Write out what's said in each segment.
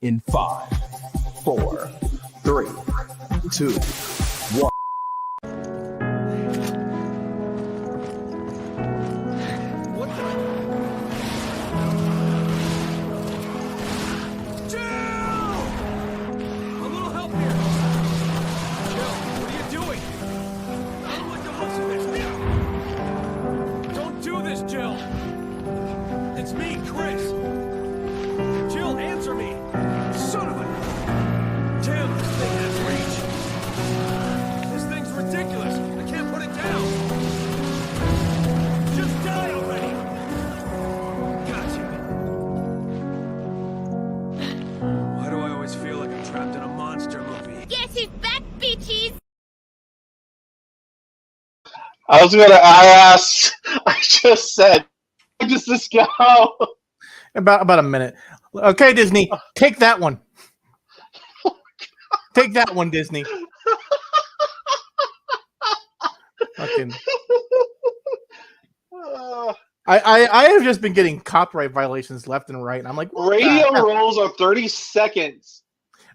in 5, 4, 3, 2, 1. What the? Jill! A little help here. Jill, what are you doing? I don't like the looks of this. Don't do this, Jill. It's me, Chris. Jill, answer me. Son of a... Damn, this thing has reach. This thing's ridiculous. I can't put it down. Just die already. Gotcha. Why do I always feel like I'm trapped in a monster movie? Guess who's back, bitches? I was gonna ask. I just said, where does this go? About a minute. Okay, Disney, take that one. Take that one, Disney. Fucking. I have just been getting copyright violations left and right, and I'm like, what Radio the hell? rules are 30 seconds.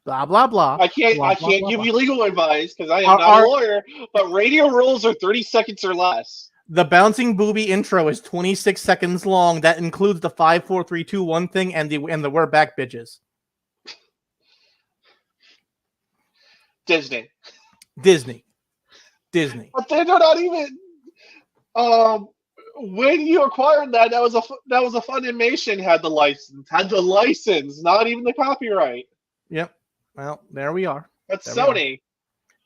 Blah blah blah. I can't Blah, blah, give blah, you legal advice because I am Are- not are- a lawyer. But radio rules are 30 seconds or less. The bouncing booby intro is 26 seconds long. That includes the 5, 4, 3, 2, 1 thing and the we're back bitches. Disney. Disney. But they're not even. When you acquired that, that was a Funimation had the license, not even the copyright. Yep. Well, there we are. That's There we Sony.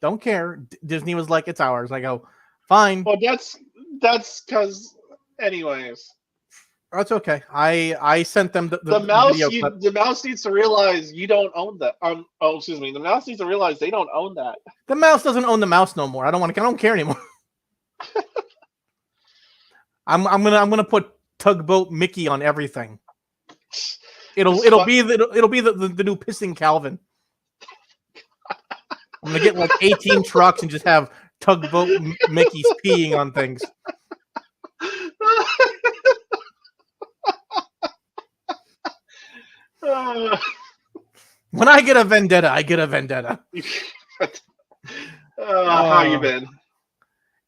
Don't care. Disney was like, it's ours. I go, fine. Well, that's because, anyways, That's okay. I sent them the mouse. video clip. The mouse needs to realize you don't own that. Excuse me. The mouse needs to realize they don't own that. The mouse doesn't own the mouse no more. I don't care anymore. I'm gonna put Tugboat Mickey on everything. It'll be the new pissing Calvin. I'm gonna get like 18 trucks and just have Tugboat Mickey's peeing on things. When I get a vendetta, I get a vendetta. How you been?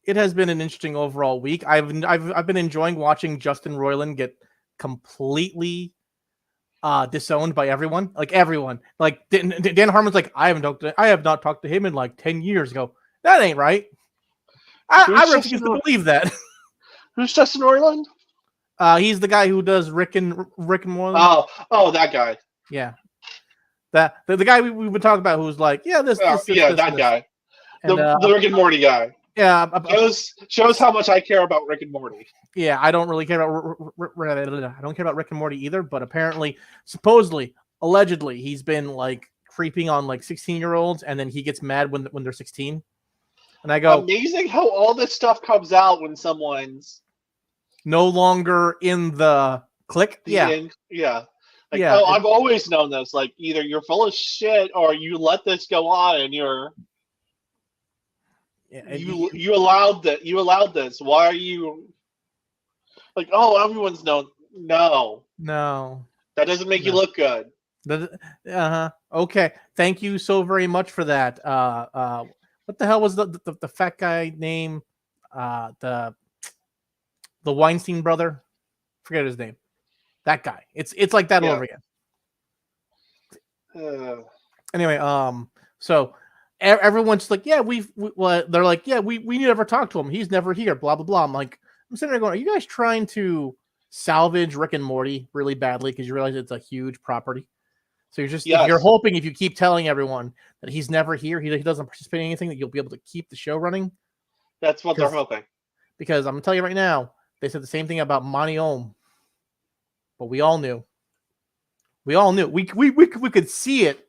It has been an interesting overall week. I've been enjoying watching Justin Roiland get completely disowned by everyone. Like everyone. Like Dan Harmon's like, I have not talked to him in like 10 years ago. That ain't right. I refuse to believe that. Who's Justin Roiland? He's the guy who does Rick and Morty. Oh, that guy. Yeah. The guy we've been talking about who's like, yeah, this that guy. And, The Rick and Morty guy. Yeah, Shows how much I care about Rick and Morty. Yeah, I don't really care about I don't care about Rick and Morty either, but apparently, supposedly, allegedly, he's been like creeping on like 16-year-olds, and then he gets mad when they're 16. And I go, amazing how all this stuff comes out when someone's no longer in the clique. Yeah. Yeah. Like, Yeah. I've always known this. Like, either you're full of shit or you let this go on and you allowed that. You allowed this. Why are you like? Oh, everyone's known. No, that doesn't make you look good. Okay. Thank you so very much for that. What the hell was the fat guy name? The Weinstein brother. Forget his name. That guy. It's like that all over again. Anyway, so everyone's like, yeah, they're like, yeah, we never talked to him. He's never here. Blah blah blah. I'm sitting there going, are you guys trying to salvage Rick and Morty really badly because you realize it's a huge property? So you're hoping if you keep telling everyone that he's never here, he doesn't participate in anything, that you'll be able to keep the show running. That's what they're hoping. Because I'm gonna tell you right now, they said the same thing about Monty Ohm, but we all knew. We could see it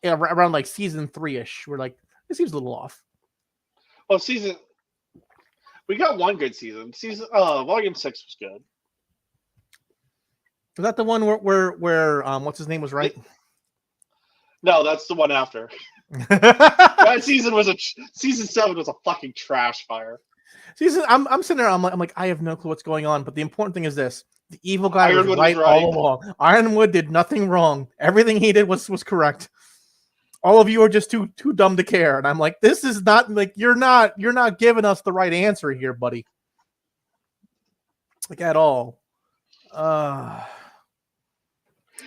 around like season 3-ish. We're like, this seems a little off. Well, we got one good season. Volume 6 was good. Was that the one where what's his name was right? No, that's the one after. That season season 7 was a fucking trash fire. I'm sitting there. I'm like, I have no clue what's going on. But the important thing is this: The evil guy was Ironwood right, was right. all along. Ironwood did nothing wrong. Everything he did was correct. All of you are just too dumb to care. And I'm like, this is not like you're not giving us the right answer here, buddy. Like at all.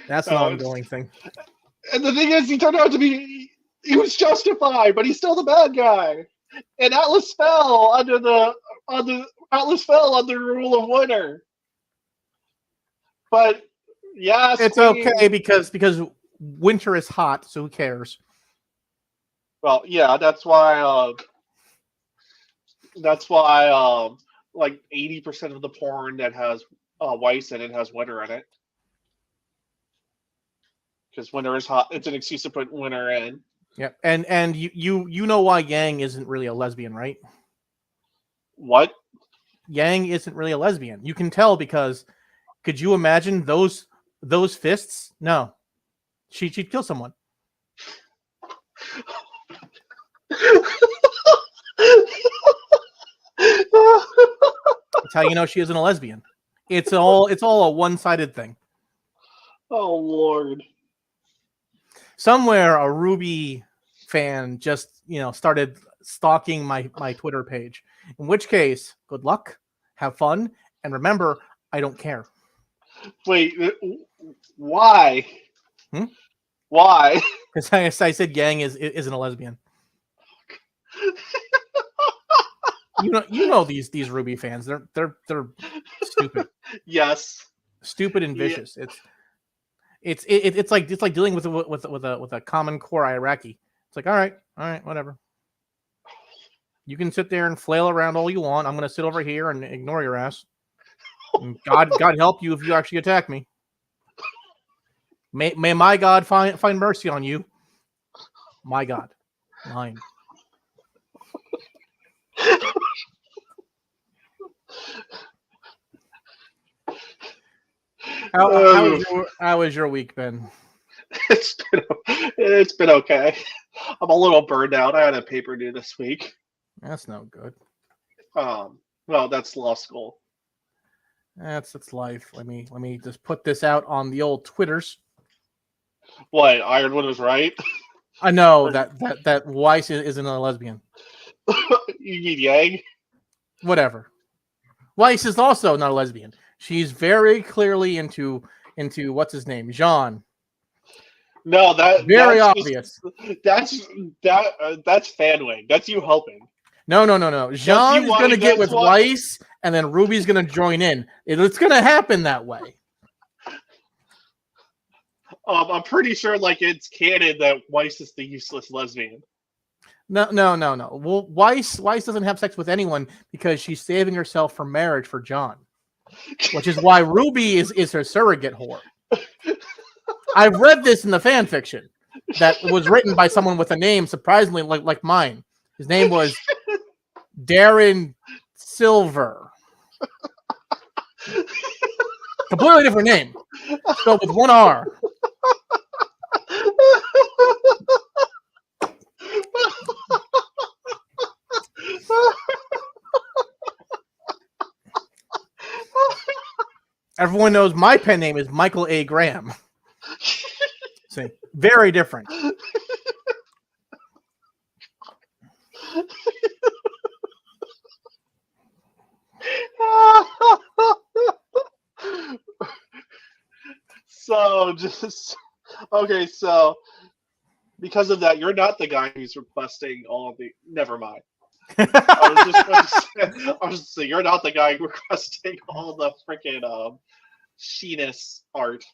That's an ongoing thing. And the thing is, he turned out to be, he was justified, but he's still the bad guy. And Atlas fell under the rule of Winter. But yeah, it's okay because winter is hot, so who cares? Well, yeah, that's why like 80% of the porn that has Weiss in it has Winter in it. Because Winter is hot. It's an excuse to put Winter in. Yeah, and you know why Yang isn't really a lesbian, right? What? Yang isn't really a lesbian. You can tell because could you imagine those fists? No. She'd kill someone. That's how you know she isn't a lesbian. It's all a one-sided thing. Oh Lord. Somewhere a Ruby fan just, started stalking my Twitter page. In which case, good luck, have fun, and remember, I don't care. Wait, why? Why? Because I said Yang isn't a lesbian. You know these Ruby fans. They're stupid. Yes. Stupid and vicious. Yeah. It's like dealing with a common core Iraqi. It's like all right, whatever. You can sit there and flail around all you want. I'm gonna sit over here and ignore your ass. And God help you if you actually attack me. May my God find mercy on you. My God, mine. How has your week been? It's been okay. I'm a little burned out. I had a paper due this week. That's no good. Well, that's law school. That's life. Let me just put this out on the old Twitters. What? Ironwood was right. I know that Weiss isn't a lesbian. You mean Yang? Whatever. Weiss is also not a lesbian. She's very clearly into what's his name, Jean. No, that's obvious. That's fanwing. That's you hoping. No. Jean is going to get with Weiss, and then Ruby's going to join in. It's going to happen that way. I'm pretty sure, it's canon that Weiss is the useless lesbian. No. Well, Weiss doesn't have sex with anyone because she's saving herself for marriage for John, which is why Ruby is her surrogate whore. I've read this in the fan fiction that was written by someone with a name surprisingly like mine. His name was Darren Silver. Completely different name, spelled with one R. Everyone knows my pen name is Michael A. Graham. See, very different. So because of that, you're not the guy who's requesting all of the. Never mind. I was just saying, you're not the guy requesting all the freaking Sheenus art.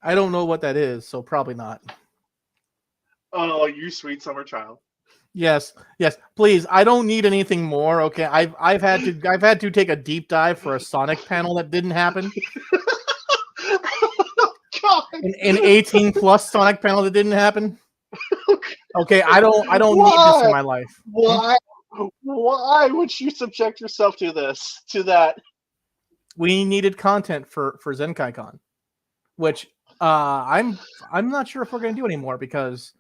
I don't know what that is, so probably not. Oh, you sweet summer child. Yes. Please, I don't need anything more. Okay, I've had to take a deep dive for a Sonic panel that didn't happen. An 18+ Sonic panel that didn't happen. Okay, I don't need this in my life. Why would you subject yourself to that? We needed content for ZenkaiCon, which I'm not sure if we're going to do anymore because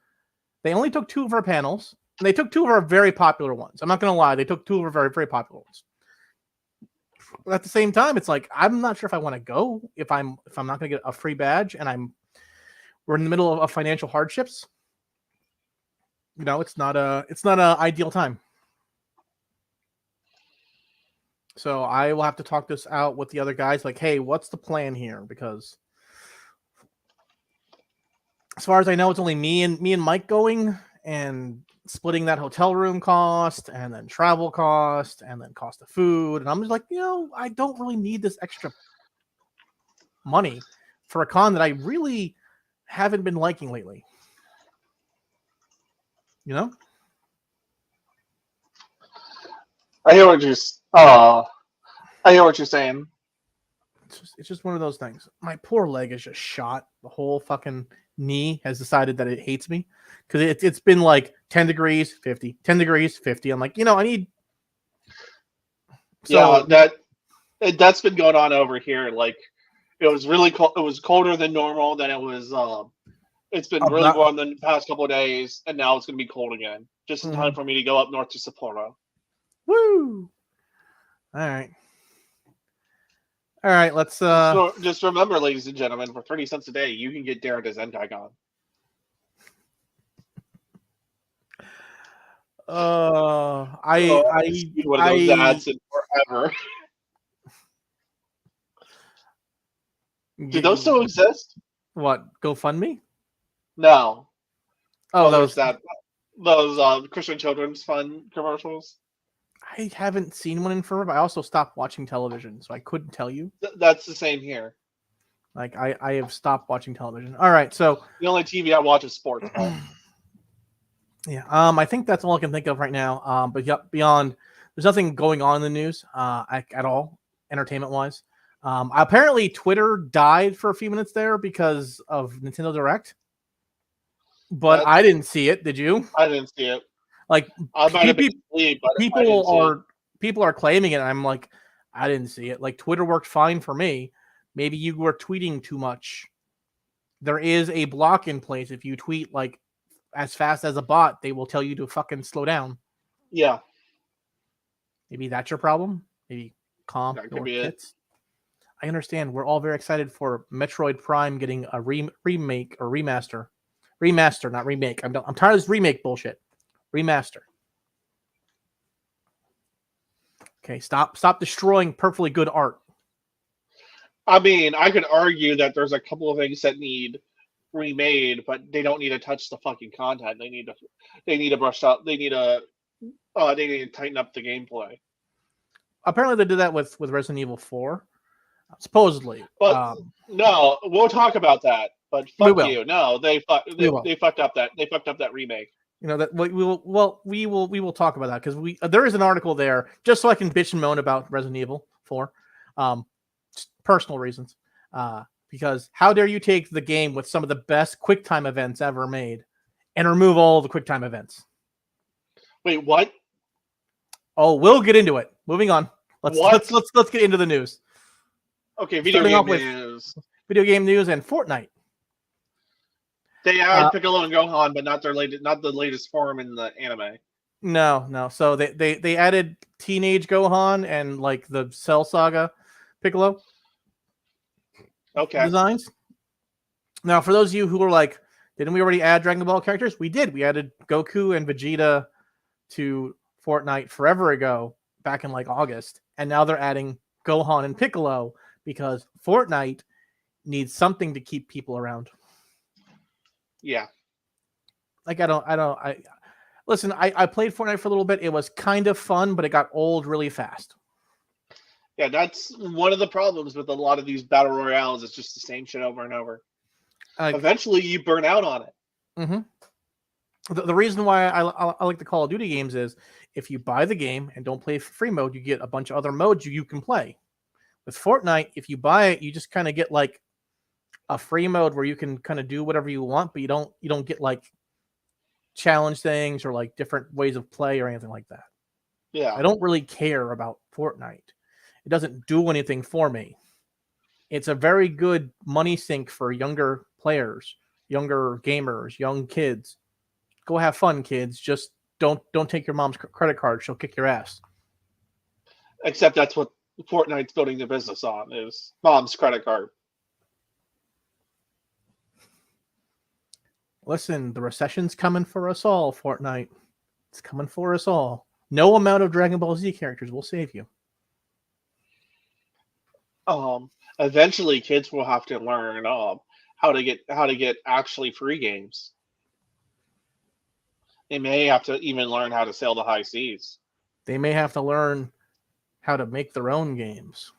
they only took 2 of our panels and they took 2 of our very popular ones. I'm not going to lie, they took 2 of our very, very popular ones. at the same time, it's like I'm not sure if I want to go if I'm not going to get a free badge and we're in the middle of financial hardships. It's not a ideal time. So I will have to talk this out with the other guys. Like, hey, what's the plan here? Because as far as I know, it's only me and Mike going, and splitting that hotel room cost, and then travel cost, and then cost of food. And I'm just like, I don't really need this extra money for a con that I really haven't been liking lately. I hear what you're saying. It's just one of those things. My poor leg is just shot. The whole fucking knee has decided that it hates me because it's been like 10 degrees, 50, 10 degrees, 50. I'm like, I need. So, that's been going on over here. Like, it was really cold. It was colder than normal. Then it was. It's been really warm the past couple of days, and now it's going to be cold again. Just in time for me to go up north to Sapporo. Woo! All right. All right, let's just remember, ladies and gentlemen, for 30 cents a day, you can get Darren to Zentai-Gon. I one of those ads in forever. Do those still exist? What, GoFundMe? No. Oh, those Christian Children's Fund commercials. I haven't seen one in forever. But I also stopped watching television, so I couldn't tell you. That's the same here. Like I have stopped watching television. All right, so the only TV I watch is sports. Yeah, I think that's all I can think of right now. But beyond, there's nothing going on in the news at all, entertainment-wise. Apparently, Twitter died for a few minutes there because of Nintendo Direct. But I didn't see it. Did you? I didn't see it. Like, people are claiming it, and I'm like, I didn't see it. Like, Twitter worked fine for me. Maybe you were tweeting too much. There is a block in place. If you tweet like as fast as a bot, they will tell you to fucking slow down. Yeah. Maybe that's your problem. Maybe calm your tits. I understand. We're all very excited for Metroid Prime getting a remake or remaster. Remaster, not remake. I'm tired of this remake bullshit. Remaster. Okay, stop destroying perfectly good art. I mean, I could argue that there's a couple of things that need remade, but they don't need to touch the fucking content. They need to brush up. They need to tighten up the gameplay. Apparently, they did that with Resident Evil 4, supposedly. But no, we'll talk about that. But fuck you. No, they fucked up that remake. That we will talk about that because there is an article there just so I can bitch and moan about Resident Evil 4. Personal reasons, because how dare you take the game with some of the best QuickTime events ever made and remove all the QuickTime events? Wait, what? Oh, we'll get into it. Moving on. Let's get into the news. Okay, video game news and Fortnite. They added Piccolo and Gohan, but not the latest form in the anime. No. So they added Teenage Gohan and like the Cell Saga Piccolo. Okay. Designs. Now, for those of you who are like, didn't we already add Dragon Ball characters? We did. We added Goku and Vegeta to Fortnite forever ago, back in like August, and now they're adding Gohan and Piccolo because Fortnite needs something to keep people around. Yeah. Like listen. I played Fortnite for a little bit. It was kind of fun, but it got old really fast. Yeah, that's one of the problems with a lot of these battle royales. It's just the same shit over and over. Eventually, you burn out on it. Mm-hmm. The reason why I like the Call of Duty games is if you buy the game and don't play free mode, you get a bunch of other modes you can play. With Fortnite, if you buy it, you just kind of get like a free mode where you can kind of do whatever you want, but you don't get like challenge things or like different ways of play or anything like that. Yeah, I don't really care about Fortnite. It doesn't do anything for me. It's a very good money sink for younger players, younger gamers, young kids. Go have fun, kids. Just don't take your mom's credit card. She'll kick your ass. Except that's what Fortnite's building the business on is mom's credit card. Listen, the recession's coming for us all, Fortnite. It's coming for us all. No amount of Dragon Ball Z characters will save you. Eventually kids will have to learn how to get actually free games. They may have to even learn how to sail the high seas. They may have to learn how to make their own games.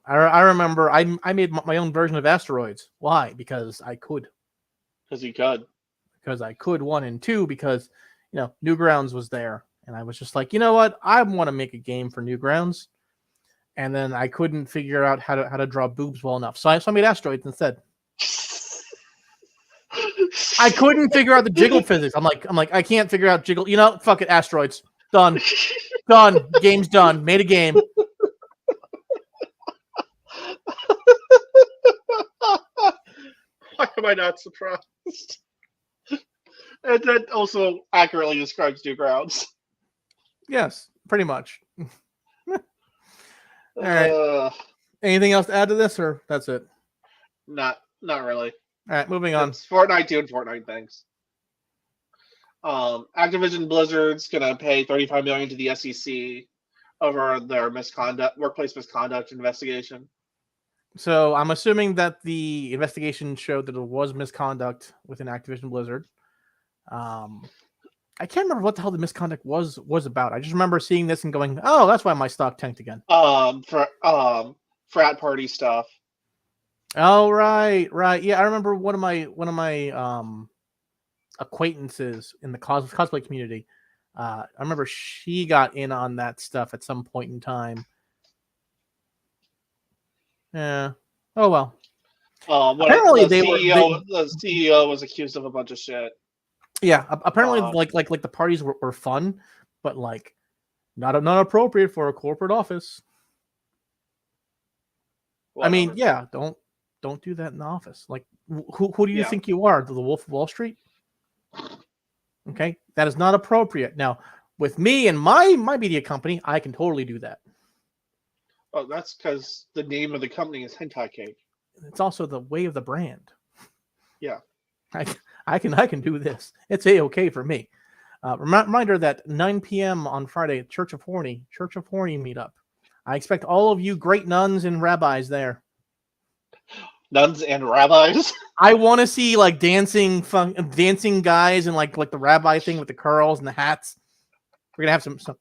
I remember I made my own version of Asteroids. Why? Because I could. Because you could. Because I could, 1 and 2, because Newgrounds was there. And I was just like, you know what? I want to make a game for Newgrounds. And then I couldn't figure out how to draw boobs well enough. So I made Asteroids instead. I couldn't figure out the jiggle physics. I'm like, I can't figure out jiggle. Fuck it, Asteroids. Done. Done. Game's done. Made a game. Why am I not surprised? And that also accurately describes Newgrounds. Yes, pretty much. All right. Anything else to add to this, or that's it? Not really. All right, moving on. It's Fortnite doing Fortnite things. Activision Blizzard's gonna pay $35 million to the SEC over their workplace misconduct investigation. So I'm assuming that the investigation showed that it was misconduct within Activision Blizzard. I can't remember what the hell the misconduct was about. I just remember seeing this and going, "Oh, that's why my stock tanked again." Frat party stuff. Oh, right. Yeah, I remember one of my acquaintances in the cosplay community. I remember she got in on that stuff at some point in time. Yeah. Oh well. Apparently, the CEO was accused of a bunch of shit. Yeah. Apparently, like the parties were fun, but like not appropriate for a corporate office. Whatever. I mean, yeah. Don't do that in the office. Like, who do you think you are? The Wolf of Wall Street? Okay, that is not appropriate. Now, with me and my media company, I can totally do that. Oh, that's because the name of the company is Hentai Cake. It's also the way of the brand. Yeah, I can do this. It's A-okay for me. Reminder that 9 p.m. on Friday, Church of Horny meetup. I expect all of you great nuns and rabbis there. Nuns and rabbis. I want to see like dancing guys and like the rabbi thing with the curls and the hats. We're gonna have some. We're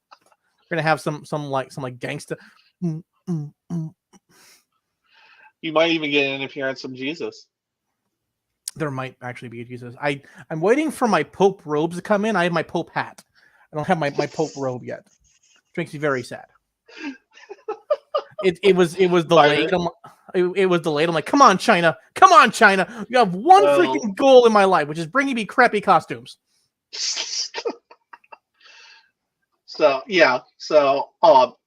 gonna have some gangsta. You might even get an appearance from Jesus. There might actually be a Jesus. I'm waiting for my Pope robes to come in. I have my Pope hat. I don't have my Pope robe yet, which makes me very sad. It was delayed. It was delayed. I'm like, come on, China. You have one freaking goal in my life, which is bringing me crappy costumes. So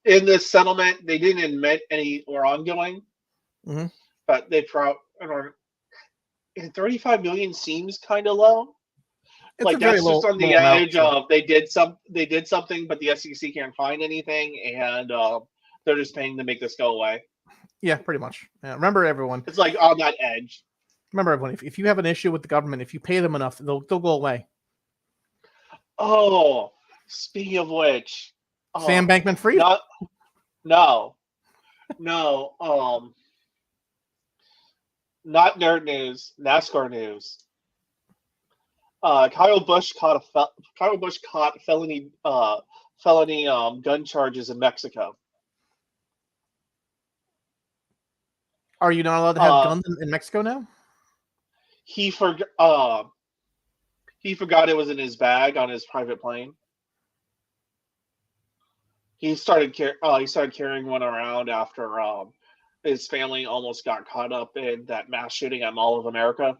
in this settlement, they didn't admit any were ongoing, but they $35 million seems kind of low. It's like that's just on the edge of they did something, but the SEC can't find anything, and they're just paying to make this go away. Yeah, pretty much. Yeah, remember, everyone. It's like on that edge. Remember, everyone. If you have an issue with the government, if you pay them enough, they'll go away. Oh, speaking of which, Sam Bankman-Fried? No. Not nerd news. NASCAR news. Kyle Busch caught felony gun charges in Mexico. Are you not allowed to have guns in Mexico now? He forgot it was in his bag on his private plane. He started carrying one around after his family almost got caught up in that mass shooting at Mall of America.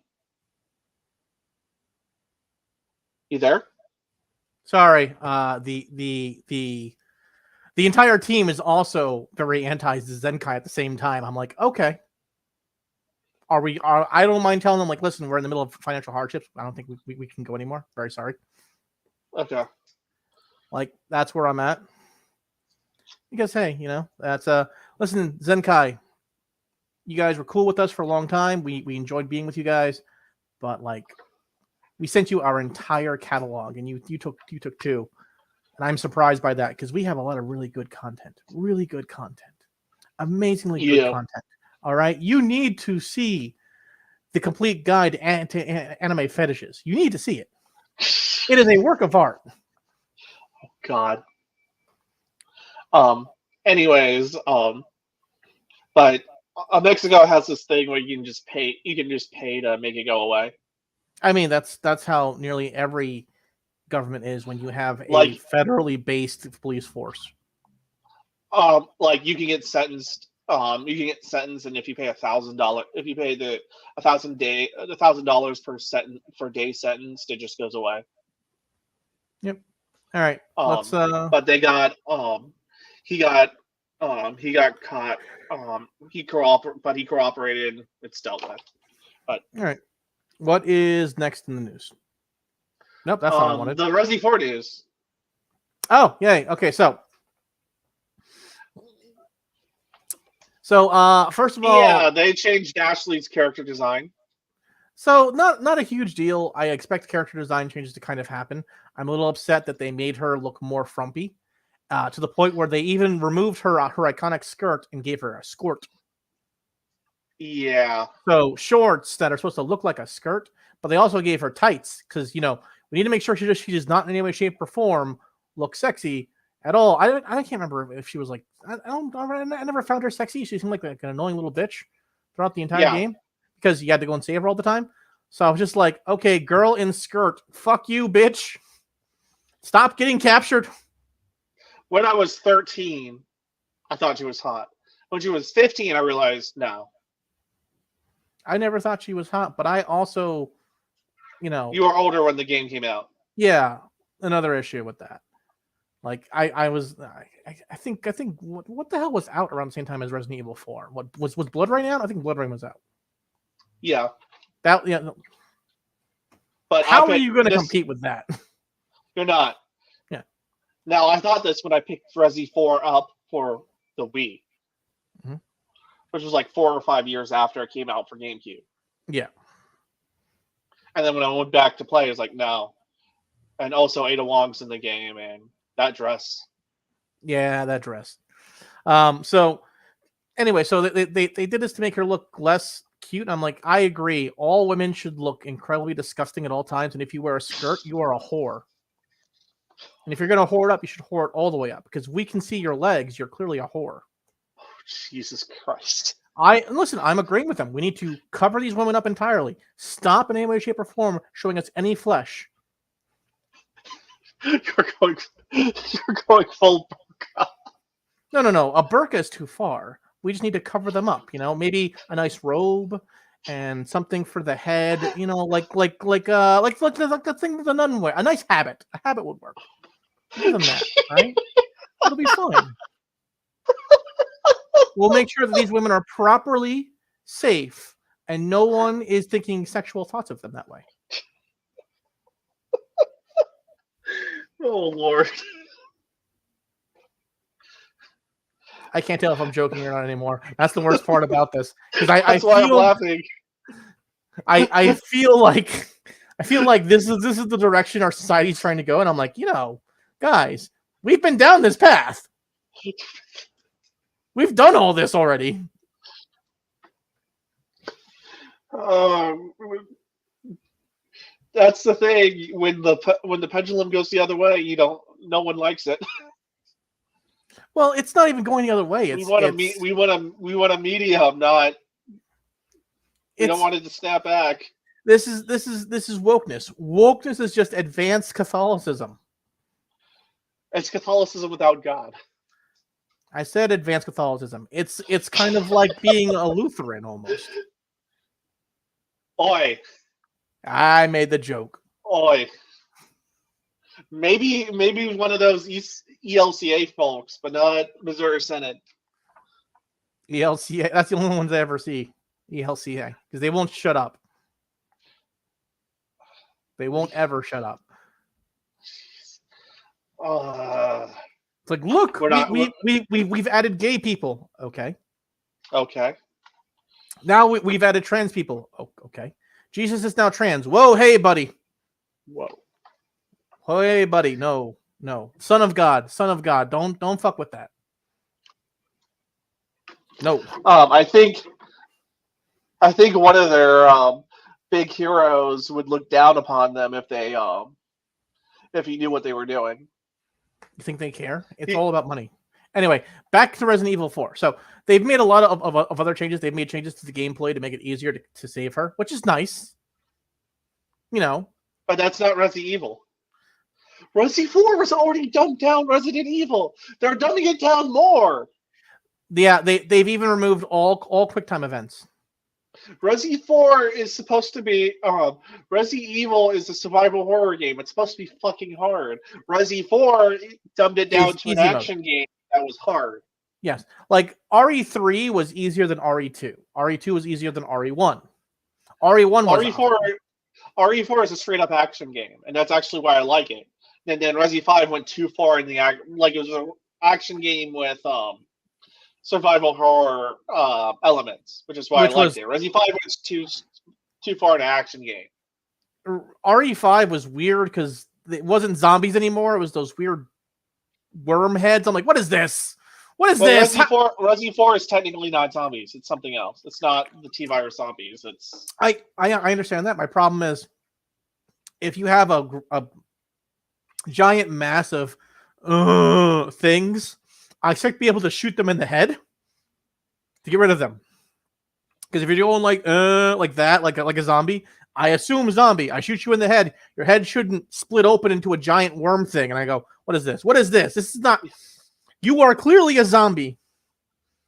You there? Sorry. The entire team is also very anti-Zenkai at the same time. I'm like, okay. I don't mind telling them, like, listen, we're in the middle of financial hardships. I don't think we can go anymore. Very sorry. Okay. Like, that's where I'm at. Because hey, that's listen, Zenkai, you guys were cool with us for a long time. We enjoyed being with you guys, but like we sent you our entire catalog and you took two. And I'm surprised by that because we have a lot of really good content. Really good content. Amazingly good Yeah. content. All right. You need to see the complete guide to anime fetishes. You need to see it. It is a work of art. God. Anyways, but Mexico has this thing where you can just pay. You can just pay to make it go away. I mean, that's how nearly every government is when you have a Like- federally based police force. Like you can get sentenced. You can get sentenced, and if you pay $1,000, if you pay the $1,000 per sentence for day sentence, it just goes away. Yep. All right. Let's. But they got he got caught. He cooperated. It's dealt with. All right. What is next in the news? Nope, that's not what I wanted. The Resi 4 news. Oh, yay. Okay, so first of all, Yeah, they changed Ashley's character design. So not a huge deal. I expect character design changes to kind of happen. I'm a little upset that they made her look more frumpy, to the point where they even removed her iconic skirt and gave her a skirt. Yeah. So shorts that are supposed to look like a skirt, but they also gave her tights because we need to make sure she does not in any way, shape, or form look sexy at all. I can't remember if she was like I never found her sexy. She seemed like an annoying little bitch throughout the entire game because you had to go and save her all the time. So I was just like, okay, girl in skirt, fuck you, bitch. Stop getting captured. When I was 13, I thought she was hot. When she was 15, I realized no. I never thought she was hot, but I also, You were older when the game came out. yeah, another issue with that. Like I think what the hell was out around the same time as Resident Evil 4? What was Blood Rain out? I think Blood Rain was out. Yeah. No. But how are you going to compete with that? You're not. Yeah. Now I thought this when I picked Resi 4 up for the Wii, which was like 4 or 5 years after it came out for GameCube. Yeah. And then when I went back to play, it was like no. And also Ada Wong's in the game, and that dress. Yeah, that dress. So anyway, so they did this to make her look less cute. I'm like, I agree. All women should look incredibly disgusting at all times, and if you wear a skirt, you are a whore. And if you're gonna whore it up, you should whore it all the way up because we can see your legs. You're clearly a whore. Oh, Jesus Christ! Listen. I'm agreeing with them. We need to cover these women up entirely. Stop in any way, shape, or form showing us any flesh. You're going full burqa. No. A burqa is too far. We just need to cover them up. Maybe a nice robe and something for the head. Like the thing the nun wear. A nice habit. A habit would work. Give them that, right? It'll be fine. We'll make sure that these women are properly safe and no one is thinking sexual thoughts of them that way. Oh Lord! I can't tell if I'm joking or not anymore. That's the worst part about this because That's why I'm laughing. I feel like this is the direction our society's trying to go, and I'm like, guys, we've been down this path. We've done all this already. That's the thing. When the pendulum goes the other way, no one likes it. Well, it's not even going the other way. We want a medium, not. We don't want it to snap back. This is wokeness. Wokeness is just advanced Catholicism. It's Catholicism without God. I said advanced Catholicism. It's kind of like being a Lutheran almost. Oi. I made the joke. Oi. Maybe one of those ELCA folks, but not Missouri Senate. ELCA. That's the only ones I ever see. ELCA, because they won't shut up. They won't ever shut up. It's like, look, We're not- we've added gay people. Okay. Okay. Now we've added trans people. Oh, okay. Jesus is now trans. Whoa, hey, buddy. Whoa. Oh, hey, buddy. No. Son of God. Don't fuck with that. No. I think one of their big heroes would look down upon them if he knew what they were doing. You think they care? It's all about money. Anyway, back to Resident Evil 4. So they've made a lot of other changes. They've made changes to the gameplay to make it easier to save her, which is nice. You know. But that's not Resident Evil. Resident 4 was already dumbed down Resident Evil. They're dumbing it down more. Yeah, they've even removed all QuickTime events. Resi 4 is supposed to be Resi Evil is a survival horror game. It's supposed to be fucking hard. Resi 4 dumbed it down to an action game that was hard. Yes. Like RE3 was easier than RE2. RE2 was easier than RE1. RE1 was RE4 is a straight up action game, and that's actually why I like it. And then Resi 5 went too far in the it was an action game with survival horror elements, which is why I liked it. Resi 5 was too far in an action game. RE5 was weird because it wasn't zombies anymore. It was those weird worm heads. I'm like, what is this? What is this? Resi 4 is technically not zombies. It's something else. It's not the T-virus zombies. It's I understand that. My problem is if you have a giant mass of things, I expect to be able to shoot them in the head to get rid of them. Because if you're going like that, like a zombie, I assume zombie. I shoot you in the head. Your head shouldn't split open into a giant worm thing. And I go, what is this? What is this? This is not. You are clearly a zombie.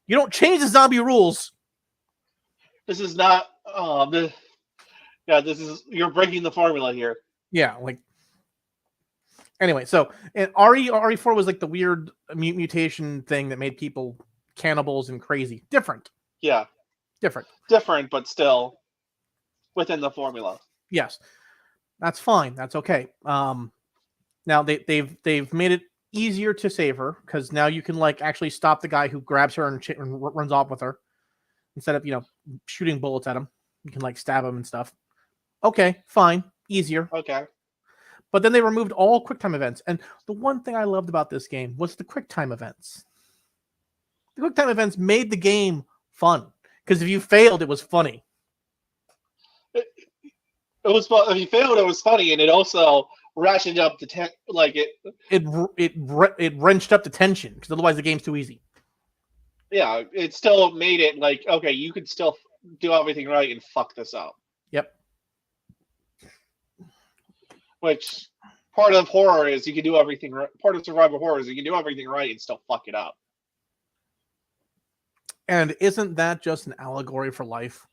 You don't change the zombie rules. This is not. This is you're breaking the formula here. Yeah, like. Anyway, so and RE4 was like the weird mutation thing that made people cannibals and crazy. Different. Yeah. Different, but still within the formula. Yes, that's fine. That's okay. Now they've made it easier to save her because now you can like actually stop the guy who grabs her and runs off with her instead of shooting bullets at him. You can like stab him and stuff. Okay, fine, easier. Okay. But then they removed all QuickTime events, and the one thing I loved about this game was the QuickTime events. The QuickTime events made the game fun because if you failed, it was funny. It was if you failed, it was funny, and it also ratcheted up the it wrenched up the tension because otherwise the game's too easy. Yeah, it still made it like okay, you could still do everything right and fuck this up. Yep. Which part of horror is you can do everything right. Part of survival horror is you can do everything right and still fuck it up. And isn't that just an allegory for life?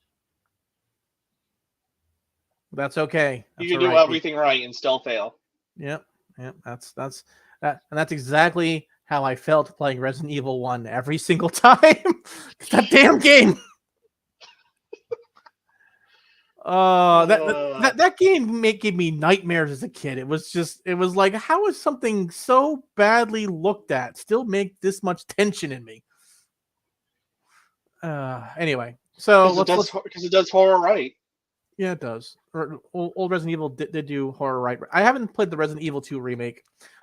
That's okay. You can do everything right and still fail. Yep. That's that, and that's exactly how I felt playing Resident Evil 1 every single time. That damn game. That game gave me nightmares as a kid. It was like, how is something so badly looked at still make this much tension in me? Anyway, so because it does horror right. Yeah, it does. Old Resident Evil did do horror right. I haven't played the Resident Evil 2 remake.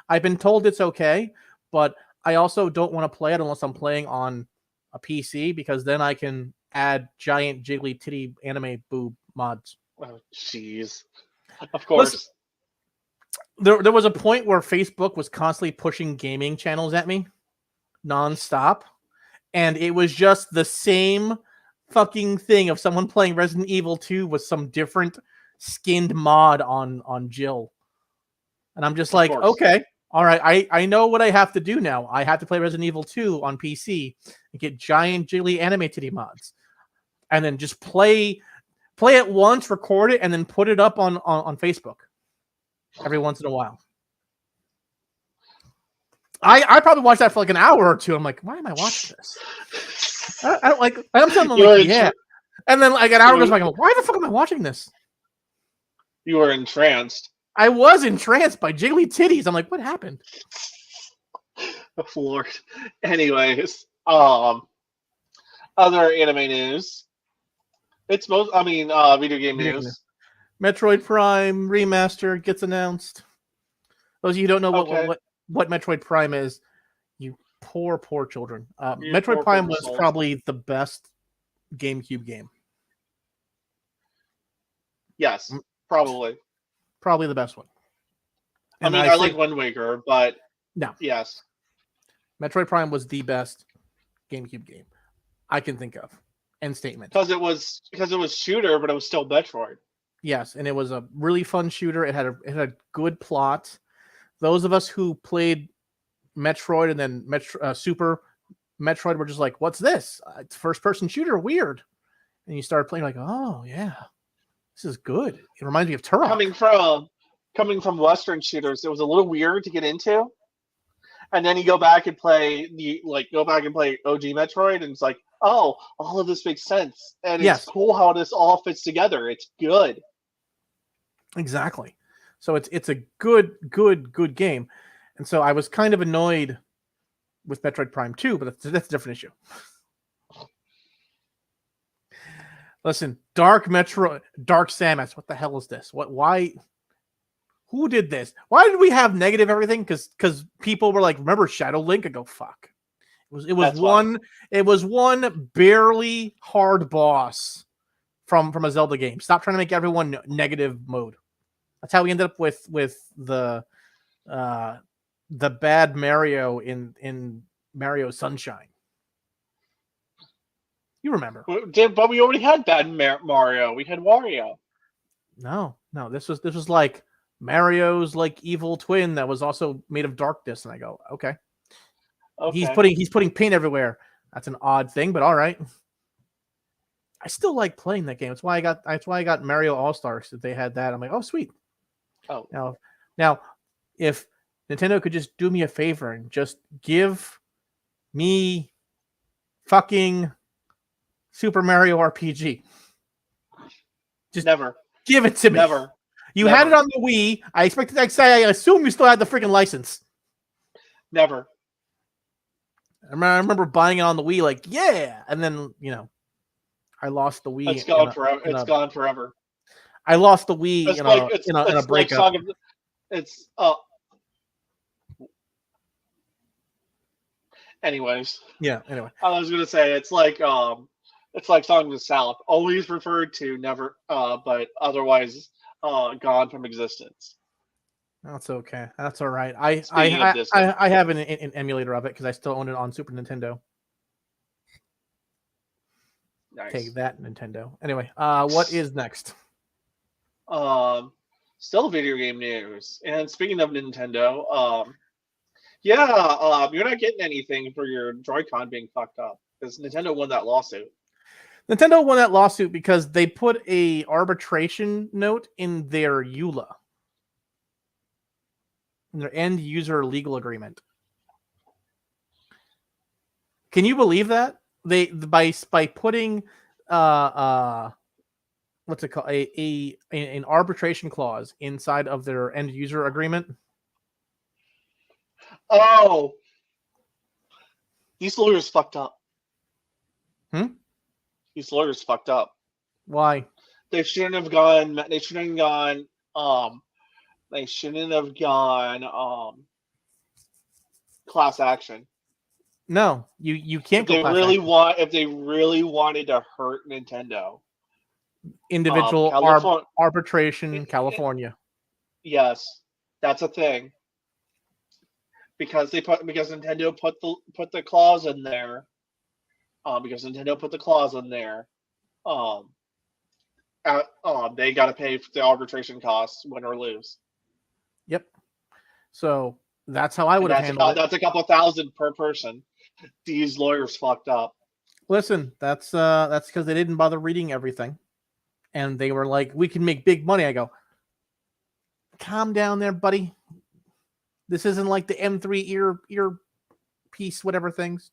I've been told it's okay, but I also don't want to play it unless I'm playing on a PC because then I can add giant jiggly titty anime boob mods. Oh, jeez. Of course. Listen, there was a point where Facebook was constantly pushing gaming channels at me nonstop, and it was just the same fucking thing of someone playing Resident Evil 2 with some different skinned mod on Jill. And I'm just like, okay, all right, I know what I have to do now. I have to play Resident Evil 2 on PC and get giant jiggly anime titty mods. And then just play it once, record it, and then put it up on Facebook every once in a while. I probably watched that for like an hour or two. I'm like, why am I watching this? I don't like. I'm telling them, like, yeah. And then like an hour goes by. I'm like, why the fuck am I watching this? You were entranced. I was entranced by jiggly titties. I'm like, what happened? Lord. Anyways, other anime news. It's most. I mean, video game Video game. news. Metroid Prime remaster gets announced. Those of you who don't know Okay. what Metroid Prime is, you poor children. You Metroid poor, Prime poor was souls. probably the best GameCube game. Yes, probably. Probably the best one. I And mean, I say- like Wind Waker, but No. yes. Metroid Prime was the best GameCube game I can think of. End statement. Because it was shooter, but it was still Metroid. Yes, and it was a really fun shooter. It had a good plot. Those of us who played Metroid and then Super Metroid were just like, "What's this? It's first person shooter. Weird." And you started playing like, "Oh yeah, this is good." It reminds me of Turok. Coming from Western shooters, it was a little weird to get into. And then you go back and play OG Metroid, and it's like, oh, all of this makes sense, and Yes. it's cool how this all fits together. It's good. Exactly. So it's a good game. And so I was kind of annoyed with Metroid Prime 2, but that's a different issue. Listen, Dark Samus, what the hell is this? Why who did this? Why did we have negative everything? Because people were like, remember Shadow Link? I go, fuck. It was one barely hard boss from a Zelda game. Stop trying to make everyone negative mode. That's how we ended up with the bad Mario in Mario Sunshine. You remember? But we already had bad Mario. We had Wario. No. This was like Mario's like evil twin that was also made of darkness, and I go, okay. He's putting paint everywhere. That's an odd thing, but all right. I still like playing that game. That's why I got Mario All Stars. That they had that. I'm like, oh sweet. Oh. Now, if Nintendo could just do me a favor and just give me fucking Super Mario RPG. Just never give it to me. Never. You had it on the Wii. I assume you still had the freaking license. Never. I remember buying it on the Wii, like, yeah, and then I lost the Wii. It's gone forever. It's gone forever. I lost the Wii in a breakup. Anyways. Yeah. Anyway, I was gonna say it's like Song of the South, always referred to, never, but otherwise gone from existence. that's okay. That's all right. I have an emulator of it because I still own it on Super Nintendo. Nice. Take that, Nintendo. Anyway, what is next? Still video game news. And speaking of Nintendo, you're not getting anything for your Joy-Con being fucked up because Nintendo won that lawsuit. Nintendo won that lawsuit because they put a arbitration note in their EULA, in their end user legal agreement. Can you believe that? They by putting what's it called, an arbitration clause inside of their end user agreement. Oh, these lawyers fucked up. These lawyers fucked up. Why? They shouldn't have gone. Class action. No, you can't. If they really wanted to hurt Nintendo, individual arbitration, California. Yes, that's a thing. Because Nintendo put the clause in there. They got to pay for the arbitration costs, win or lose. Yep. So that's how I would have handled it. That's a couple thousand per person. These lawyers fucked up. Listen, that's because they didn't bother reading everything, and they were like, "We can make big money." I go, "Calm down, there, buddy. This isn't like the M3 ear piece, whatever things."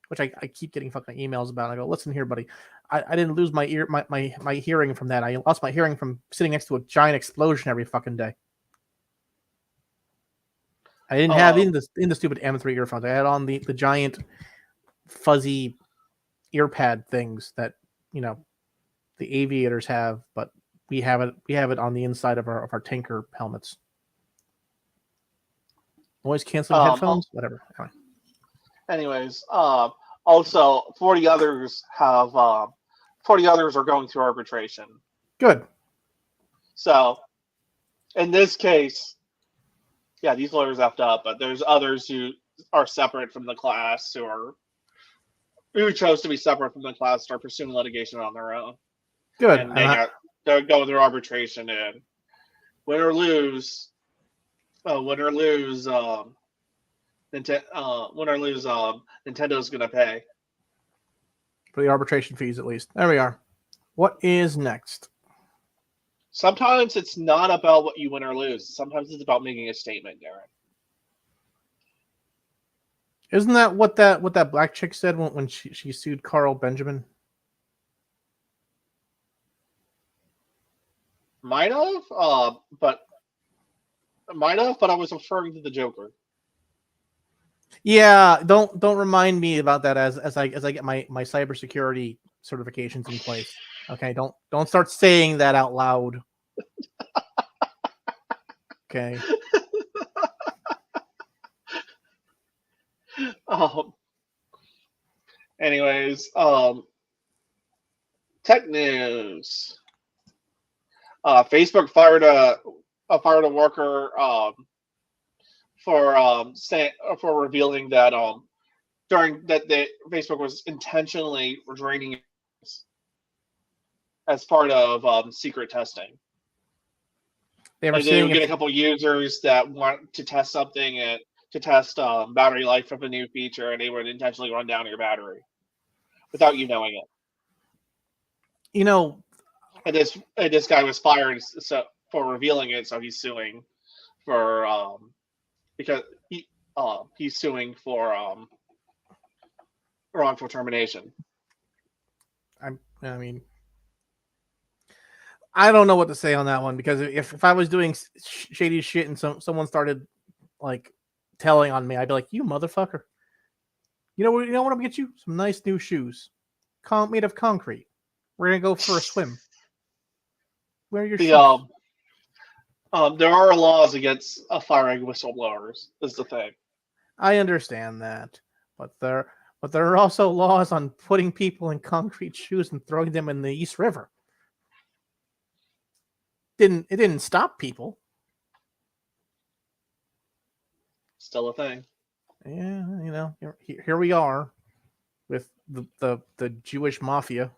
Which I keep getting fucking emails about. I go, listen here, buddy. I didn't lose my hearing from that. I lost my hearing from sitting next to a giant explosion every fucking day. I didn't have in the stupid M3 earphones. I had on the giant fuzzy earpad things that the aviators have, but we have it on the inside of our tanker helmets. Noise canceling headphones, whatever. Anyway. Anyways, also 40 others are going through arbitration. Good. So, in this case, yeah, these lawyers effed up, but there's others who are separate from the class who chose to be separate from the class, are pursuing litigation on their own. Good. And they're going through arbitration, and win or lose, Nintendo's gonna pay for the arbitration fees, at least. There we are. What is next? Sometimes it's not about what you win or lose. Sometimes it's about making a statement, Darren. Isn't that what that black chick said when she sued Carl Benjamin? Might have, but I was referring to the Joker. Yeah, don't remind me about that as I get my cybersecurity certifications in place. Okay, don't start saying that out loud. Okay. Anyways, tech news. Facebook fired a worker for revealing that Facebook was intentionally draining as part of secret testing. They would get a couple users that want to test something and to test battery life of a new feature, and they would intentionally run down your battery without you knowing it. And this guy was fired for revealing it, so he's suing for because he's suing for wrongful termination. I mean, I don't know what to say on that one, because if I was doing shady shit and someone started like telling on me, I'd be like, "You motherfucker! You know what I'm gonna get you? Some nice new shoes, made of concrete. We're gonna go for a swim. Wear your shoes." There are laws against firing whistleblowers. Is the thing. I understand that, but there are also laws on putting people in concrete shoes and throwing them in the East River. It didn't stop people. Still a thing. Yeah, here we are with the Jewish mafia.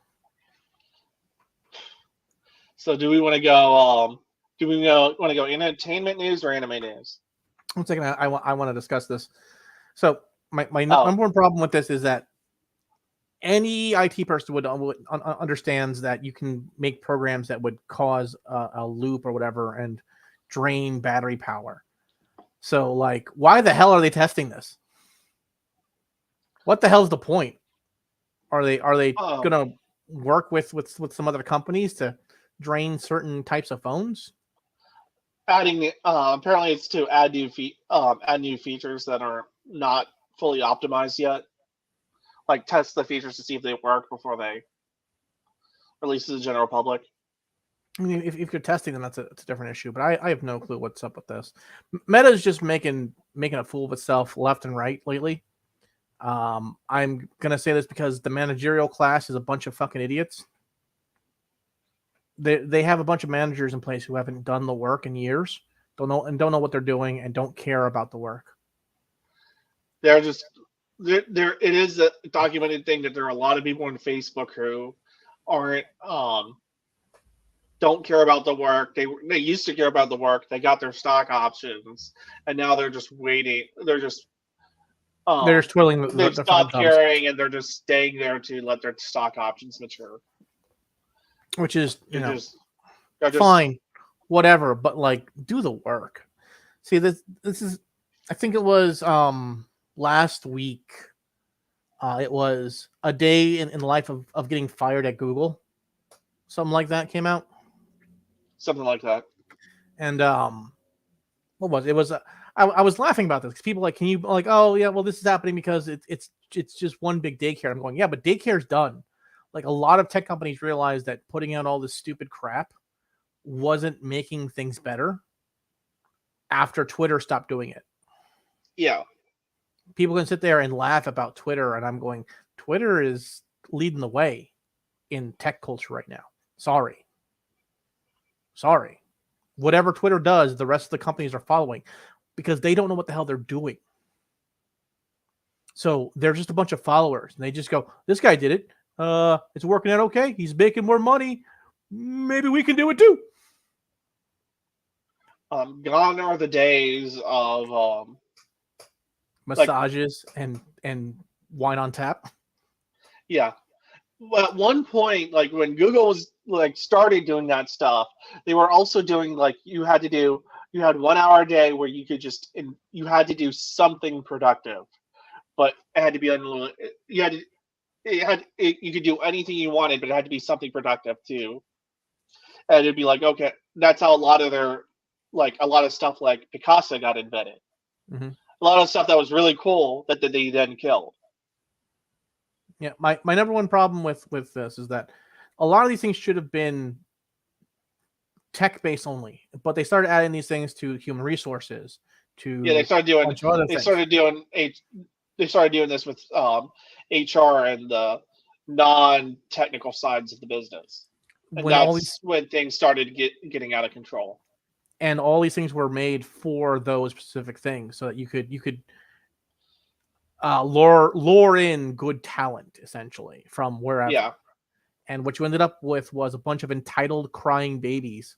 So do we want to go? Do we want to go entertainment news or anime news? One second, I want to discuss this. So my number one problem with this is that any IT person would understands that you can make programs that would cause a loop or whatever and drain battery power. So, like, why the hell are they testing this? What the hell's the point? Are they gonna work with some other companies to drain certain types of phones? Adding apparently it's to add new features that are not fully optimized yet. Like test the features to see if they work before they release to the general public. I mean, if you're testing them, it's a different issue. But I have no clue what's up with this. Meta's just making a fool of itself left and right lately. I'm gonna say this because the managerial class is a bunch of fucking idiots. They have a bunch of managers in place who haven't done the work in years, don't know what they're doing, and don't care about the work. They're just there. It is a documented thing that there are a lot of people on Facebook who aren't don't care about the work. They used to care about the work. They got their stock options, and now they're just waiting. They're just twiddling. They've stopped caring, and they're just staying there to let their stock options mature. Which is fine, whatever. But like, do the work. See, this is. I think it was last week. It was a day in the life of getting fired at Google. Something like that came out. Something like that. And what was it? It was I was laughing about this because people like, can you like, oh yeah, well this is happening because it's just one big daycare. I'm going, yeah, but daycare's done. Like a lot of tech companies realized that putting out all this stupid crap wasn't making things better after Twitter stopped doing it. Yeah. People can sit there and laugh about Twitter, and I'm going, Twitter is leading the way in tech culture right now. Sorry. Whatever Twitter does, the rest of the companies are following because they don't know what the hell they're doing. So they're just a bunch of followers, and they just go, this guy did it. It's working out okay. He's making more money. Maybe we can do it too. Gone are the days of massages and wine on tap. Yeah. Well, at one point, like when Google was like started doing that stuff, they were also doing like you had 1 hour a day where you could you had to do something productive, but it had to be you could do anything you wanted, but it had to be something productive too. And it'd be like, okay, that's how a lot of stuff like Picasso got invented. Mm-hmm. A lot of stuff that was really cool that they then killed. Yeah, my number one problem with this is that a lot of these things should have been tech based only, but they started adding these things to human resources. They started doing this with HR and the non-technical sides of the business, and that's when things started getting out of control. And all these things were made for those specific things, so that you could lure in good talent essentially from wherever. Yeah. And what you ended up with was a bunch of entitled crying babies.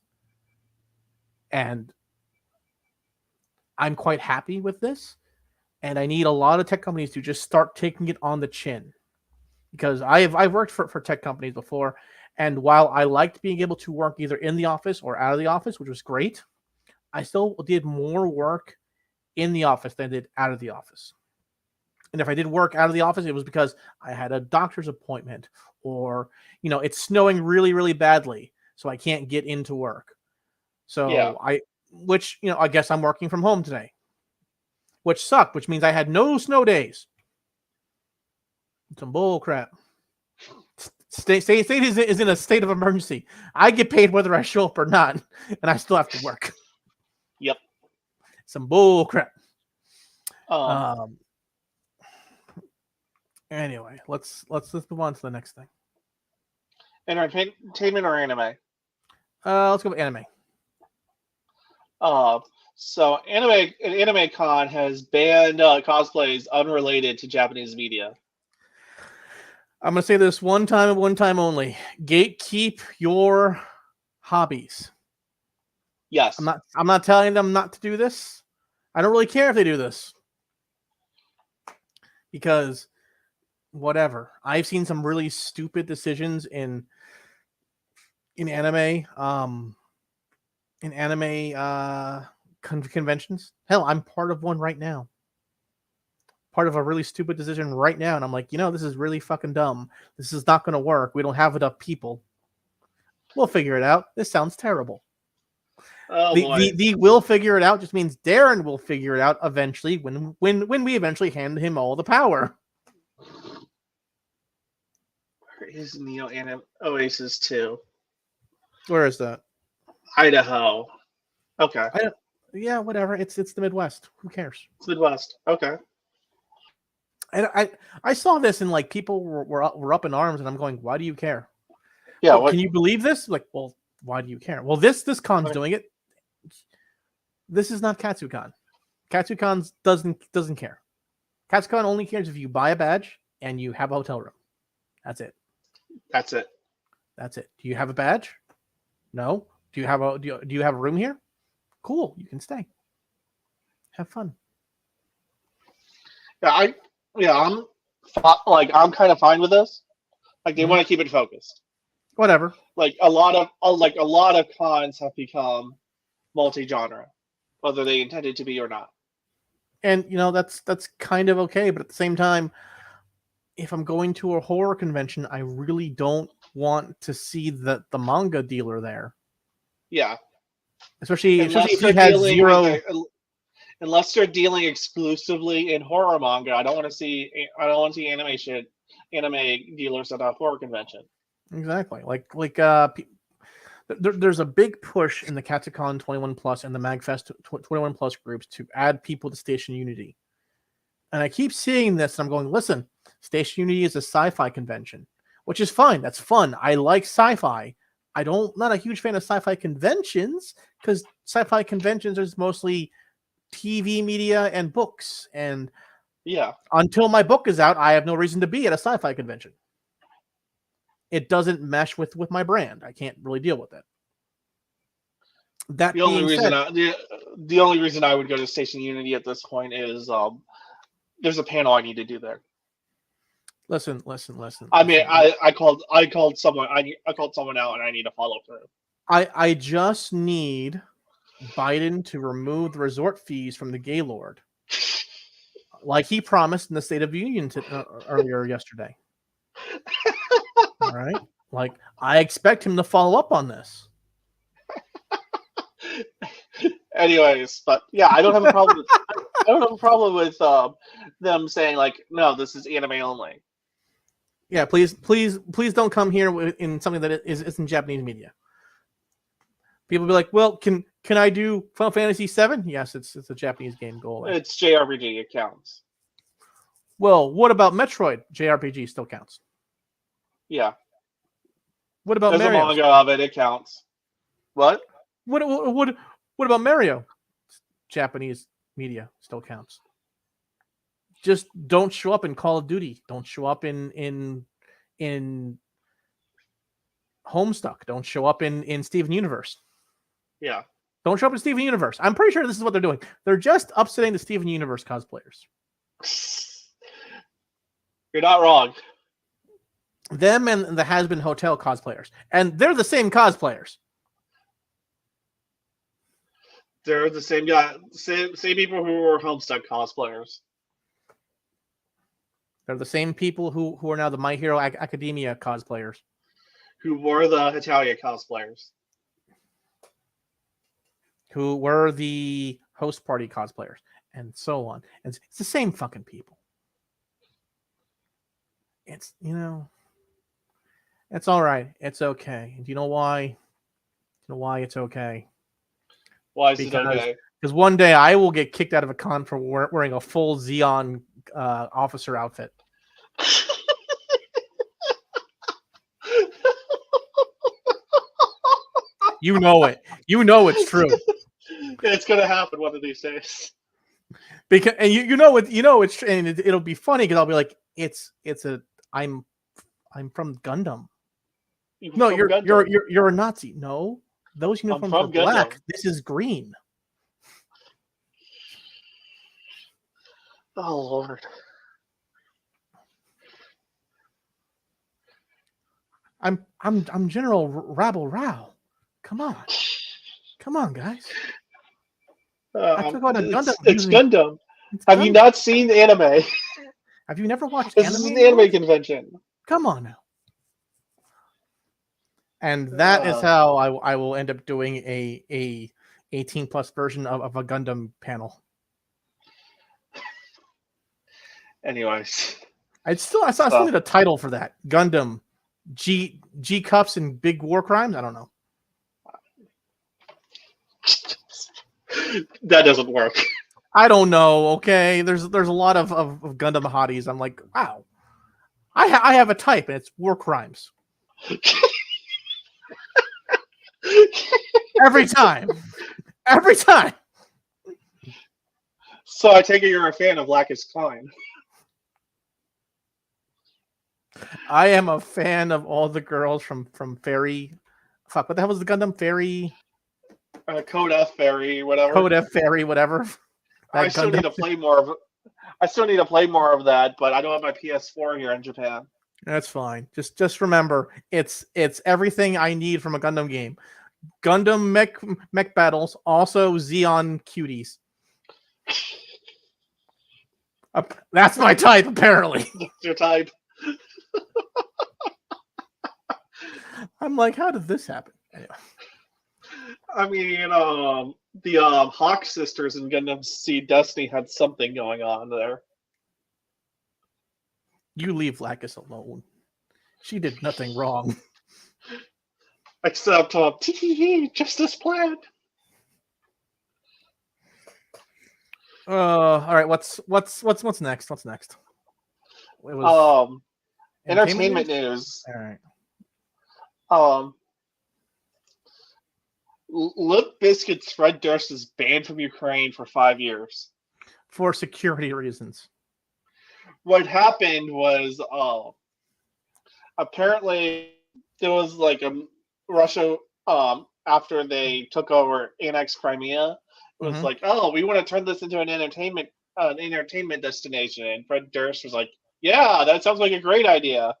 And I'm quite happy with this. And I need a lot of tech companies to just start taking it on the chin. Because I've worked for tech companies before. And while I liked being able to work either in the office or out of the office, which was great, I still did more work in the office than I did out of the office. And if I did work out of the office, it was because I had a doctor's appointment or, it's snowing really, really badly, so I can't get into work. So yeah. I guess I'm working from home today, which sucked, which means I had no snow days. Some bull crap. State is in a state of emergency. I get paid whether I show up or not, and I still have to work. Yep. Some bull crap. Anyway, let's move on to the next thing. Entertainment or anime? Let's go with anime. So Anime Con has banned cosplays unrelated to Japanese media. I'm gonna say this one time and one time only. Gatekeep your hobbies. Yes. I'm not telling them not to do this. I don't really care if they do this. Because whatever. I've seen some really stupid decisions in anime conventions. Hell, I'm part of one right now. Part of a really stupid decision right now, and I'm like, this is really fucking dumb. This is not going to work. We don't have enough people. We'll figure it out. This sounds terrible. Oh, the we'll figure it out just means Darren will figure it out eventually when we eventually hand him all the power. Where is Neo Oasis 2? Where is that? Idaho. Okay. Yeah, whatever. It's the Midwest. Who cares? It's Midwest. Okay. And I saw this and like people were up in arms, and I'm going, why do you care? Yeah. Can you believe this? Like, well, why do you care? Well, this con's doing it. This is not Katsucon. Katsucon doesn't care. Katsucon only cares if you buy a badge and you have a hotel room. That's it. That's it. Do you have a badge? No. Do you have a room here? Cool. You can stay. Have fun. I'm kind of fine with this. Like they want to keep it focused. Whatever. Like a lot of cons have become multi-genre, whether they intended to be or not. And that's kind of okay, but at the same time, if I'm going to a horror convention, I really don't want to see the manga dealer there. Yeah. Especially if he has zero. unless they're dealing exclusively in horror manga, I don't want to see anime dealers at a horror convention. Exactly. There's a big push in the Katsucon 21 Plus and the MagFest 21 Plus groups to add people to Station Unity. And I keep seeing this and I'm going, listen, Station Unity is a sci-fi convention, which is fine. That's fun. I like sci-fi. Not a huge fan of sci-fi conventions because sci-fi conventions is mostly TV media and books. And yeah, until my book is out, I have no reason to be at a sci-fi convention. It doesn't mesh with my brand. I can't really deal with it. That the only being reason said, the only reason I would go to Station Unity at this point is there's a panel I need to do there. listen. I mean, I called someone I called someone out and I need to follow through. I just need Biden to remove the resort fees from the Gaylord, like he promised in the State of the Union earlier yesterday. All right, like I expect him to follow up on this. Anyways, but yeah, I don't have a problem. I don't have a problem with them saying like, no, this is anime only. Yeah, please don't come here in something that is in Japanese media. People be like, well, can I do Final Fantasy VII? Yes, it's a Japanese game. Go away. It's JRPG. It counts. Well, what about Metroid? JRPG still counts. Yeah. What about There's Mario? a manga of it. It counts. What? What about Mario? Japanese media still counts. Just don't show up in Call of Duty. Don't show up in Homestuck. Don't show up in Steven Universe. Yeah. Don't show up in Steven Universe. I'm pretty sure this is what they're doing. They're just upsetting the Steven Universe cosplayers. You're not wrong. Them and the Has-Been Hotel cosplayers. And they're the same cosplayers. They're the same guy, same people who were Homestuck cosplayers. They're the same people who are now the My Hero Academia cosplayers. Who were the Hitalia cosplayers. Who were the host party cosplayers. And so on. And it's the same fucking people. It's, it's all right. It's okay. And do you know why? You know why it's okay? Why is it okay? Because one day I will get kicked out of a con for wearing a full Xeon officer outfit. You know it. You know it's true. It's gonna happen one of these days. Because and you know it's and it'll be funny because I'll be like I'm from Gundam. No, you're a Nazi. No, those uniforms are black. Gundam. This is green. Oh Lord. I'm General Rabble Row. Come on, guys. I took on a Gundam. It's Gundam. Have you not seen the anime? Have you never watched This is an anime convention. Come on now. And that is how I will end up doing a 18+ version of a Gundam panel. Anyways. I still need a title for that. Gundam G cups and big war crimes. I don't know. That doesn't work. I don't know. Okay, there's a lot of Gundam hotties. I'm like, wow. I have a type and it's war crimes. Every time. So I take it you're a fan of Lacus Klein. I am a fan of all the girls from Fairy. Fuck, what the hell was the Gundam Fairy? Code F Fairy, whatever. Code F Fairy, whatever. I still need to play more of. I still need to play more of that, but I don't have my PS4 here in Japan. That's fine. Just remember, it's everything I need from a Gundam game. Gundam mech battles, also Xeon cuties. That's my type, apparently. That's your type. I'm like, how did this happen? Anyway. I mean, Hawk sisters in Gundam Seed Destiny had something going on there. You leave Lacus alone. She did nothing wrong. Except, just as planned. All right. What's next? What's next? It was Entertainment news. All right. Limp Bizkit's Fred Durst is banned from Ukraine for 5 years. For security reasons. What happened was, apparently there was like a Russia, after they took over annexed Crimea, it was like, oh, we want to turn this into an entertainment destination. And Fred Durst was like, yeah, that sounds like a great idea.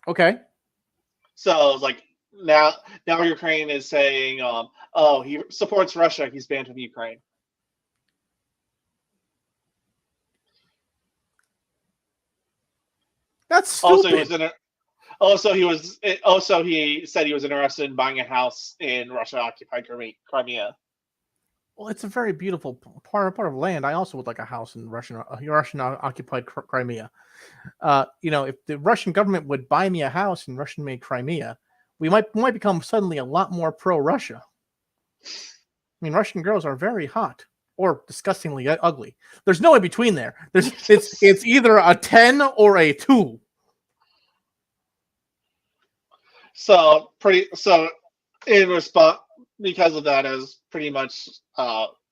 Okay. So it's like now Ukraine is saying, oh, he supports Russia. He's banned from Ukraine. That's stupid. He said he was interested in buying a house in Russia-occupied Crimea. Well, it's a very beautiful part of land. I also would like a house in Russian-occupied Crimea. If the Russian government would buy me a house in Russian-made Crimea, we might become suddenly a lot more pro-Russia. I mean, Russian girls are very hot or disgustingly ugly. There's no in between there. It's either a 10 or a 2. So in response, because of that, as pretty much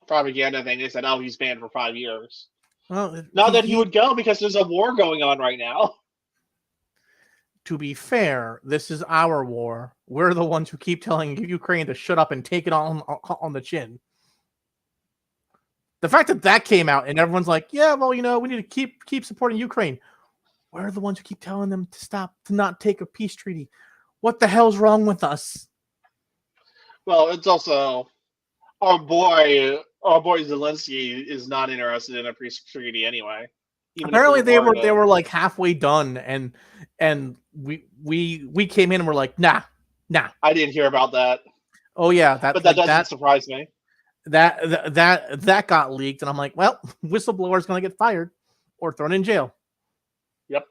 propaganda thing, they said, "Oh, he's banned for 5 years." Well, not that he would go because there's a war going on right now. To be fair, this is our war. We're the ones who keep telling Ukraine to shut up and take it on the chin. The fact that came out and everyone's like, "Yeah, well, we need to keep supporting Ukraine." We're the ones who keep telling them to stop, to not take a peace treaty. What the hell's wrong with us? Well, it's also our boy Zelensky is not interested in a peace treaty anyway. Apparently, they were like halfway done, and we came in and we're like, nah. I didn't hear about that. Oh yeah, but that doesn't surprise me. That got leaked, and I'm like, well, whistleblower's gonna get fired or thrown in jail. Yep.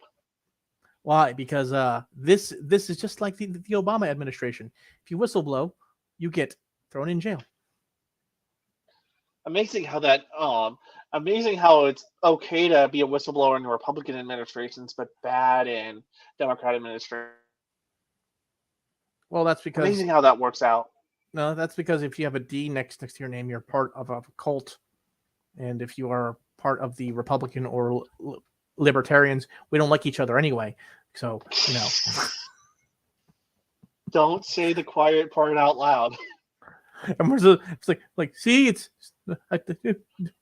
Why? Because this is just like the Obama administration. If you whistleblow, you get thrown in jail. Amazing how it's okay to be a whistleblower in the Republican administrations, but bad in Democrat administrations. Well, that's because amazing how that works out. No, that's because if you have a D next to your name, you're part of a cult, and if you are part of the Republican or Libertarians, we don't like each other anyway. So Don't say the quiet part out loud. And it's like, see, it's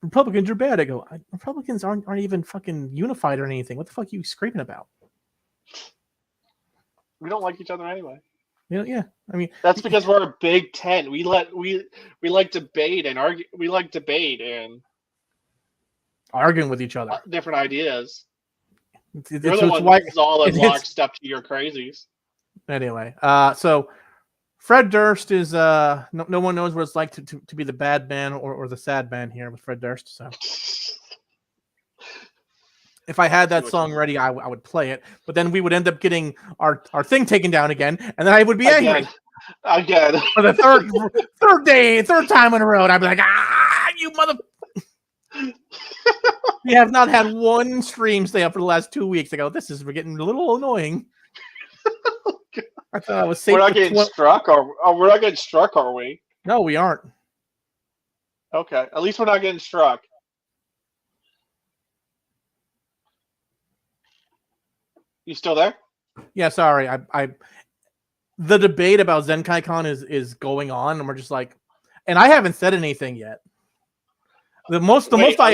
Republicans are bad. I go, Republicans aren't even fucking unified or anything. What the fuck are you screaming about? We don't like each other anyway. Yeah. I mean, that's because we're a big tent. We like debate and argue. We like debate and arguing with each other, different ideas. You're the one who's all in lockstep to your crazies. Anyway, so Fred Durst is no one knows what it's like to be the bad man or the sad man here with Fred Durst. So if I had that song ready, I would play it, but then we would end up getting our thing taken down again, and then I would be angry again for the third time in a row. And I'd be like, you mother. We have not had one stream stay up for the last 2 weeks. I go, we're getting a little annoying. I thought I was safe. We're not getting struck, we're not getting struck, are we? No, we aren't. Okay, at least we're not getting struck. You still there? Yeah, sorry. The debate about Zenkai-Con is going on, and we're just like, and I haven't said anything yet. The most I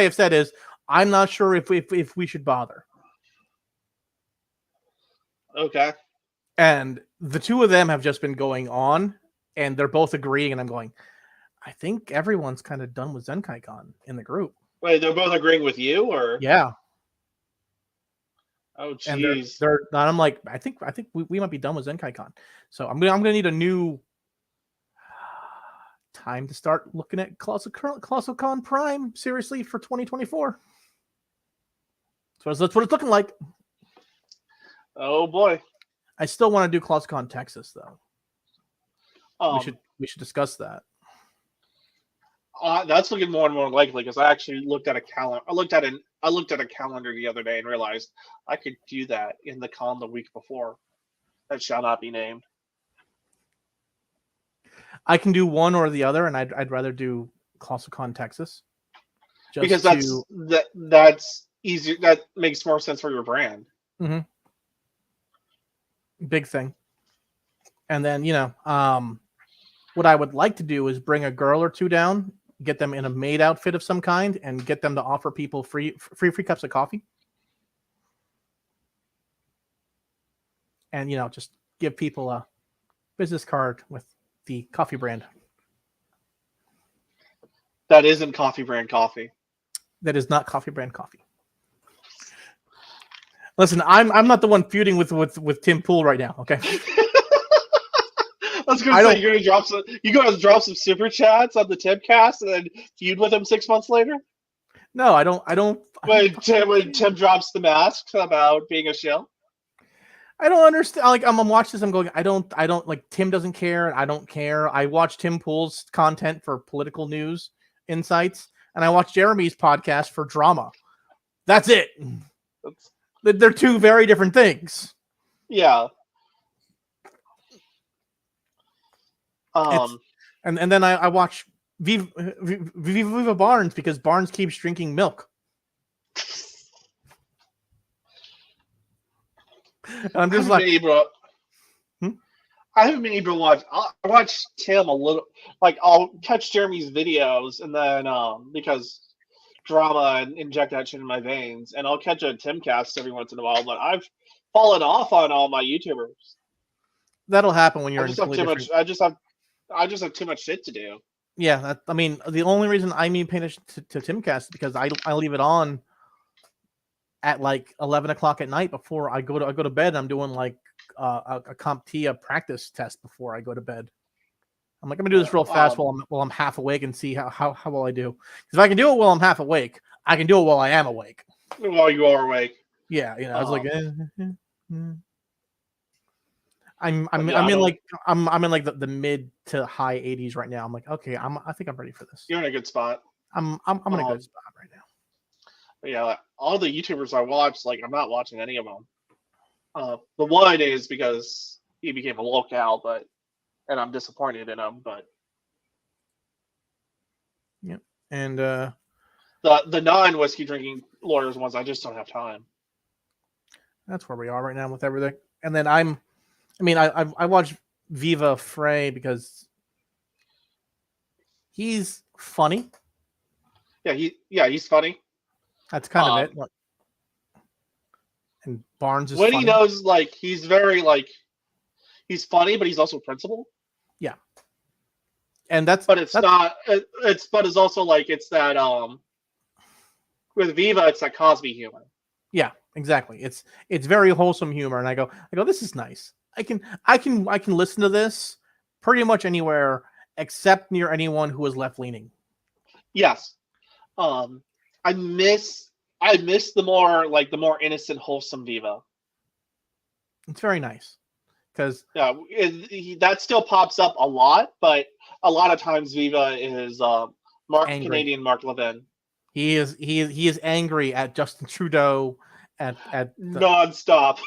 have said is I'm not sure if we should bother. Okay. And the two of them have just been going on, and they're both agreeing, and I'm going, I think everyone's kind of done with Zenkai-Con in the group. Wait, they're both agreeing with you, or? Yeah. Oh, And jeez. they're not. I'm like, I think we might be done with ZenkaiCon. So I'm gonna need a new time to start looking at Colossal Con Prime seriously for 2024. So that's what it's looking like. Oh boy. I still want to do Colossal Con Texas though. We should discuss that. That's looking more and more likely because I actually looked at a calendar. I looked at a calendar the other day and realized I could do that in the con the week before. That shall not be named. I can do one or the other, and I'd rather do Colossal Con Texas. Because that's easier. That makes more sense for your brand. Mm-hmm. Big thing. And then, what I would like to do is bring a girl or two down, get them in a maid outfit of some kind, and get them to offer people free cups of coffee. And, just give people a business card with the coffee brand. That isn't coffee brand coffee. That is not coffee brand coffee. Listen, I'm not the one feuding with Tim Pool right now, okay? I was gonna say you're gonna drop some super chats on the Timcast and then feud with him 6 months later. No, I don't. When Tim drops the mask about being a shill. I don't understand. Like I'm watching this, I'm going. I don't like. Tim doesn't care. I don't care. I watch Tim Pool's content for political news insights, and I watch Jeremy's podcast for drama. That's it. They're two very different things. Yeah. And then I watch Viva Barnes because Barnes keeps drinking milk. And I'm just I haven't been able to watch. I watch Tim a little. Like I'll catch Jeremy's videos and then because drama and inject that shit in my veins, and I'll catch a Timcast every once in a while. But I've fallen off on all my YouTubers. That'll happen when you're I just have too much shit to do. Yeah, the only reason I pay attention to Timcast is because I leave it on at like 11 o'clock at night before I go to bed. I'm doing like a CompTIA practice test before I go to bed. I'm like, I'm gonna do this real fast while I'm half awake and see how well I do. Because if I can do it while I'm half awake, I can do it while I am awake. While you are awake. Yeah, I was like, I'm in like the mid to high 80s right now. I'm like, okay, I think I'm ready for this. You're in a good spot. I'm in a good spot right now. Yeah, all the YouTubers I watch, like I'm not watching any of them. The one is because he became a locale, and I'm disappointed in him. But yeah, and the non-whiskey drinking lawyers ones, I just don't have time. That's where we are right now with everything. And then I watch Viva Frey because he's funny. He's funny. That's kind of it. And Barnes is when funny. He knows, like, he's very, like, he's funny, but he's also principled. Yeah. And it's also like, it's that, with Viva, it's that Cosby humor. Yeah, exactly. It's very wholesome humor. And I go, this is nice. I can listen to this pretty much anywhere except near anyone who is left leaning. Yes. I miss the more innocent, wholesome Viva. It's very nice because that still pops up a lot, but a lot of times Viva is Canadian Mark Levin. He is angry at Justin Trudeau at nonstop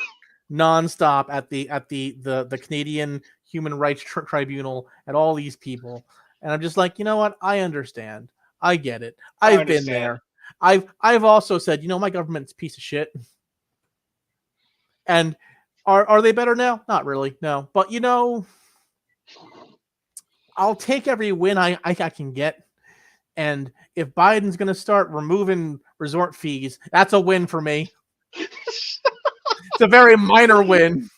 at the Canadian Human Rights Tribunal, at all these people, and I'm just like, you know what? I understand. I get it. I've been there. I've also said, my government's a piece of shit. And are they better now? Not really, no. But I'll take every win I can get. And if Biden's gonna start removing resort fees, that's a win for me. It's a very minor win.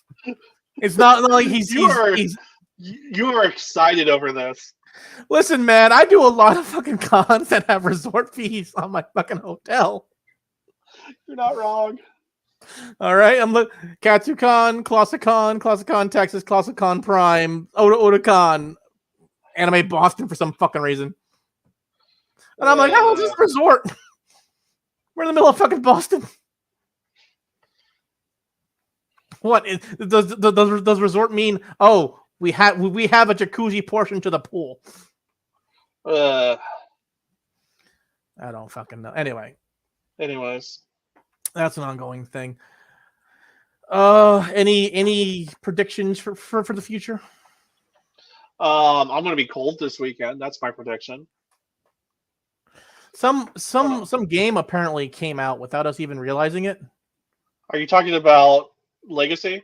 It's not like you are excited over this. Listen, man, I do a lot of fucking cons that have resort fees on my fucking hotel. You're not wrong. All right, I'm Katsucon, Classicon, Texas, Classicon Prime, Otakon, Anime Boston for some fucking reason. And I'm like, oh, this is a resort. We're in the middle of fucking Boston. What does resort mean? Oh, we have a jacuzzi portion to the pool. Uh, I don't fucking know. Anyway, anyways, that's an ongoing thing. Any predictions for the future? I'm gonna be cold this weekend. That's my prediction. Some game apparently came out without us even realizing it. Are you talking about Legacy?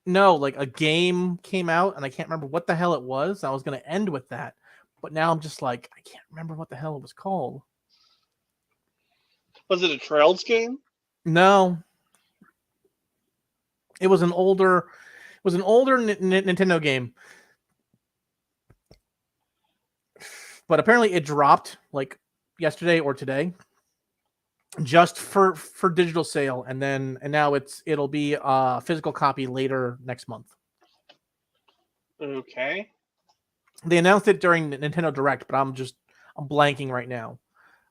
No, like a game came out and I can't remember what the hell it was. I was going to end with that, but now I'm just like I can't remember what the hell it was called. Was it a Trails game? No, it was an older Nintendo game, but apparently it dropped like yesterday or today, just for digital sale, and now it'll be a physical copy later next month. Okay. They announced it during Nintendo Direct, but I'm blanking right now.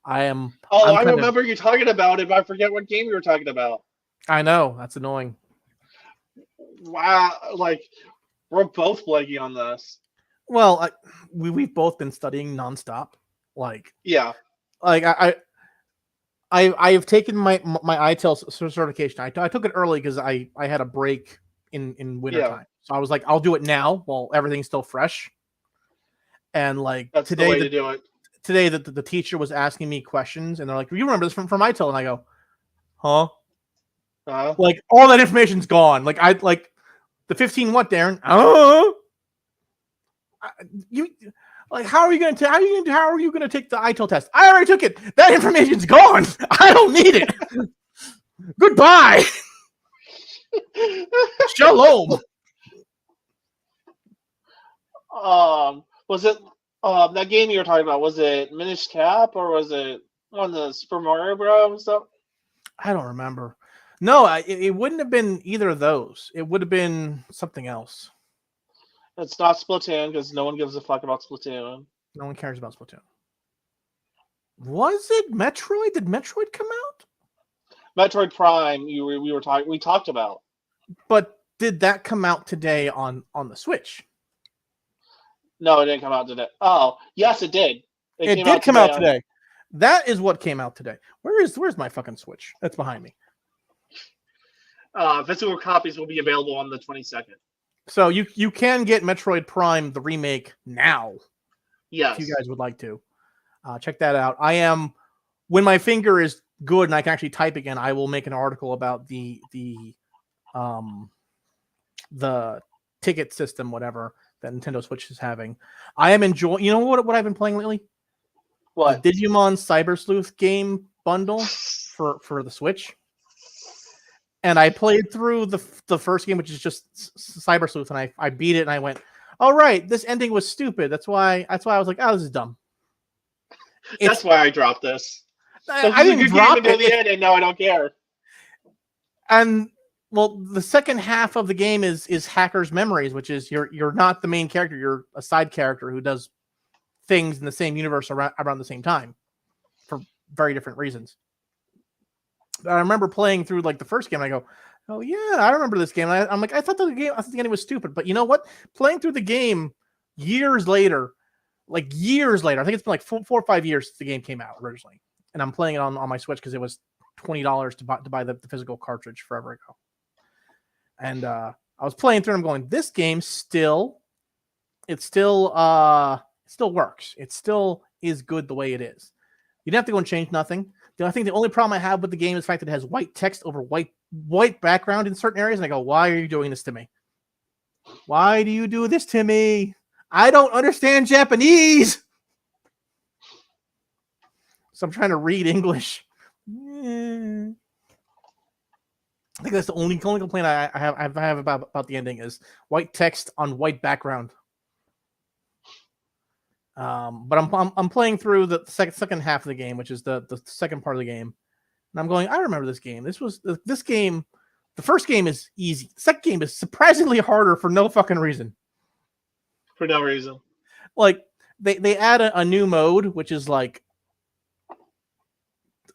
I'm remember you talking about it, but I forget what game you were talking about. I know, that's annoying. Wow, like we're both blanking on this. Well, we've both been studying nonstop. Like, yeah, like I've taken my ITEL certification. I took it early because I had a break in winter time. So I was like, I'll do it now while everything's still fresh. And like that's today, the way to do it. Today, the teacher was asking me questions, and they're like, "You remember this from ITEL?" And I go, "Huh?" Like all that information's gone. Like the 15 what, Darren? Oh, you. Like, how are you going to take the ITEL test? I already took it. That information's gone. I don't need it. Goodbye. Shalom. Was it that game you were talking about? Was it Minish Cap or was it on the Super Mario Bros. Stuff? I don't remember. No, it wouldn't have been either of those. It would have been something else. It's not Splatoon because no one gives a fuck about Splatoon. No one cares about Splatoon. Was it Metroid? Did Metroid come out? Metroid Prime. We talked about. But did that come out today on the Switch? No, it didn't come out today. Oh, yes, it did. It did come out today. That is what came out today. Where's my fucking Switch? That's behind me. Physical copies will be available on the 22nd. So you can get Metroid Prime the remake now. Yes. If you guys would like to. Check that out. When my finger is good and I can actually type again, I will make an article about the ticket system, whatever, that Nintendo Switch is having. I am enjoying. You know what I've been playing lately? What? The Digimon Cyber Sleuth game bundle for the Switch. And I played through the first game, which is just Cyber Sleuth, and I beat it, and I went, "All right, this ending was stupid." That's why I was like, "Oh, this is dumb." That's why I dropped this. I didn't drop it. The end, and now I don't care. And well, the second half of the game is Hacker's Memories, which is you're not the main character, you're a side character who does things in the same universe around the same time for very different reasons. But I remember playing through like the first game, and I go, "Oh yeah, I remember this game." And I'm like, I thought the game was stupid, but you know what? Playing through the game years later, I think it's been like 4 or 5 years since the game came out originally, and I'm playing it on my Switch because it was $20 to buy the physical cartridge forever ago. And I was playing through and I'm going, this game still works. It still is good the way it is. You don't have to go and change nothing. I think the only problem I have with the game is the fact that it has white text over white background in certain areas. And I go, why are you doing this to me? Why do you do this to me? I don't understand Japanese. So I'm trying to read English. I think that's the only complaint I have about the ending is white text on white background. But I'm playing through the second half of the game, which is the second part of the game, And I'm going, I remember this game. This game. The first game is easy. The second game is surprisingly harder for no fucking reason. For no reason. Like they add a new mode, which is like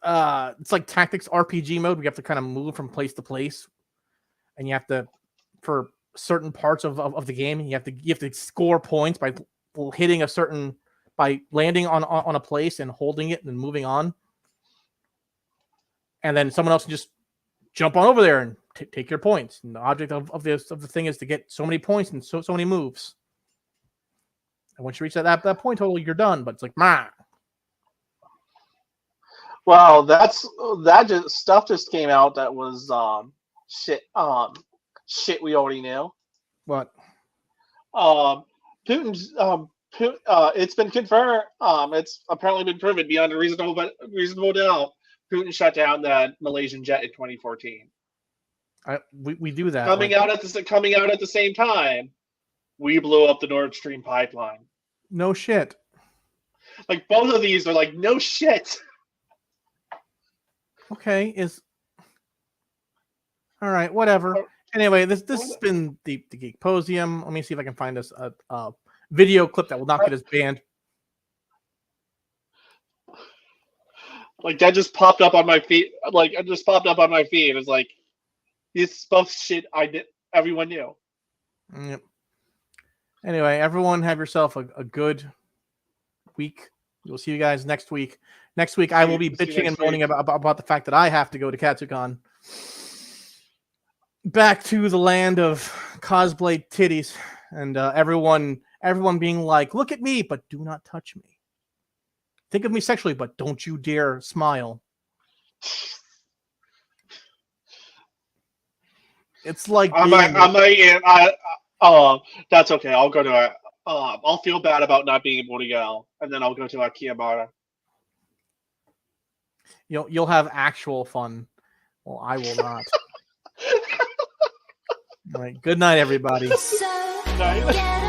it's like tactics RPG mode. We have to kind of move from place to place, and you have to, for certain parts of the game, you have to score points by hitting by landing on a place and holding it and then moving on, and then someone else can just jump on over there and take your points. And the object of the thing is to get so many points and so many moves. And once you reach that point total, you're done. But it's like, man. Well, stuff just came out that was shit we already knew. What? Putin's it's been confirmed. It's apparently been proven beyond a reasonable doubt. Putin shut down that Malaysian jet in 2014. We do that. Coming out at the same time, we blew up the Nord Stream pipeline. No shit. Like both of these are like no shit. Okay, all right, whatever. Anyway, this has been the Geek-Posium. Let me see if I can find us a video clip that will not get us banned. Like that just popped up on my feed. Like it just popped up on my feed. It's like this both shit everyone knew. Yep. Anyway, everyone have yourself a good week. We'll see you guys next week. Next week, I will be bitching and moaning about the fact that I have to go to Katsucon. Back to the land of cosplay titties, and everyone being like, "Look at me, but do not touch me. Think of me sexually, but don't you dare smile." It's like that's okay. I'll go to I'll feel bad about not being able to go, and then I'll go to Akihabara. You'll have actual fun. Well, I will not. All right. Good night, everybody. Night.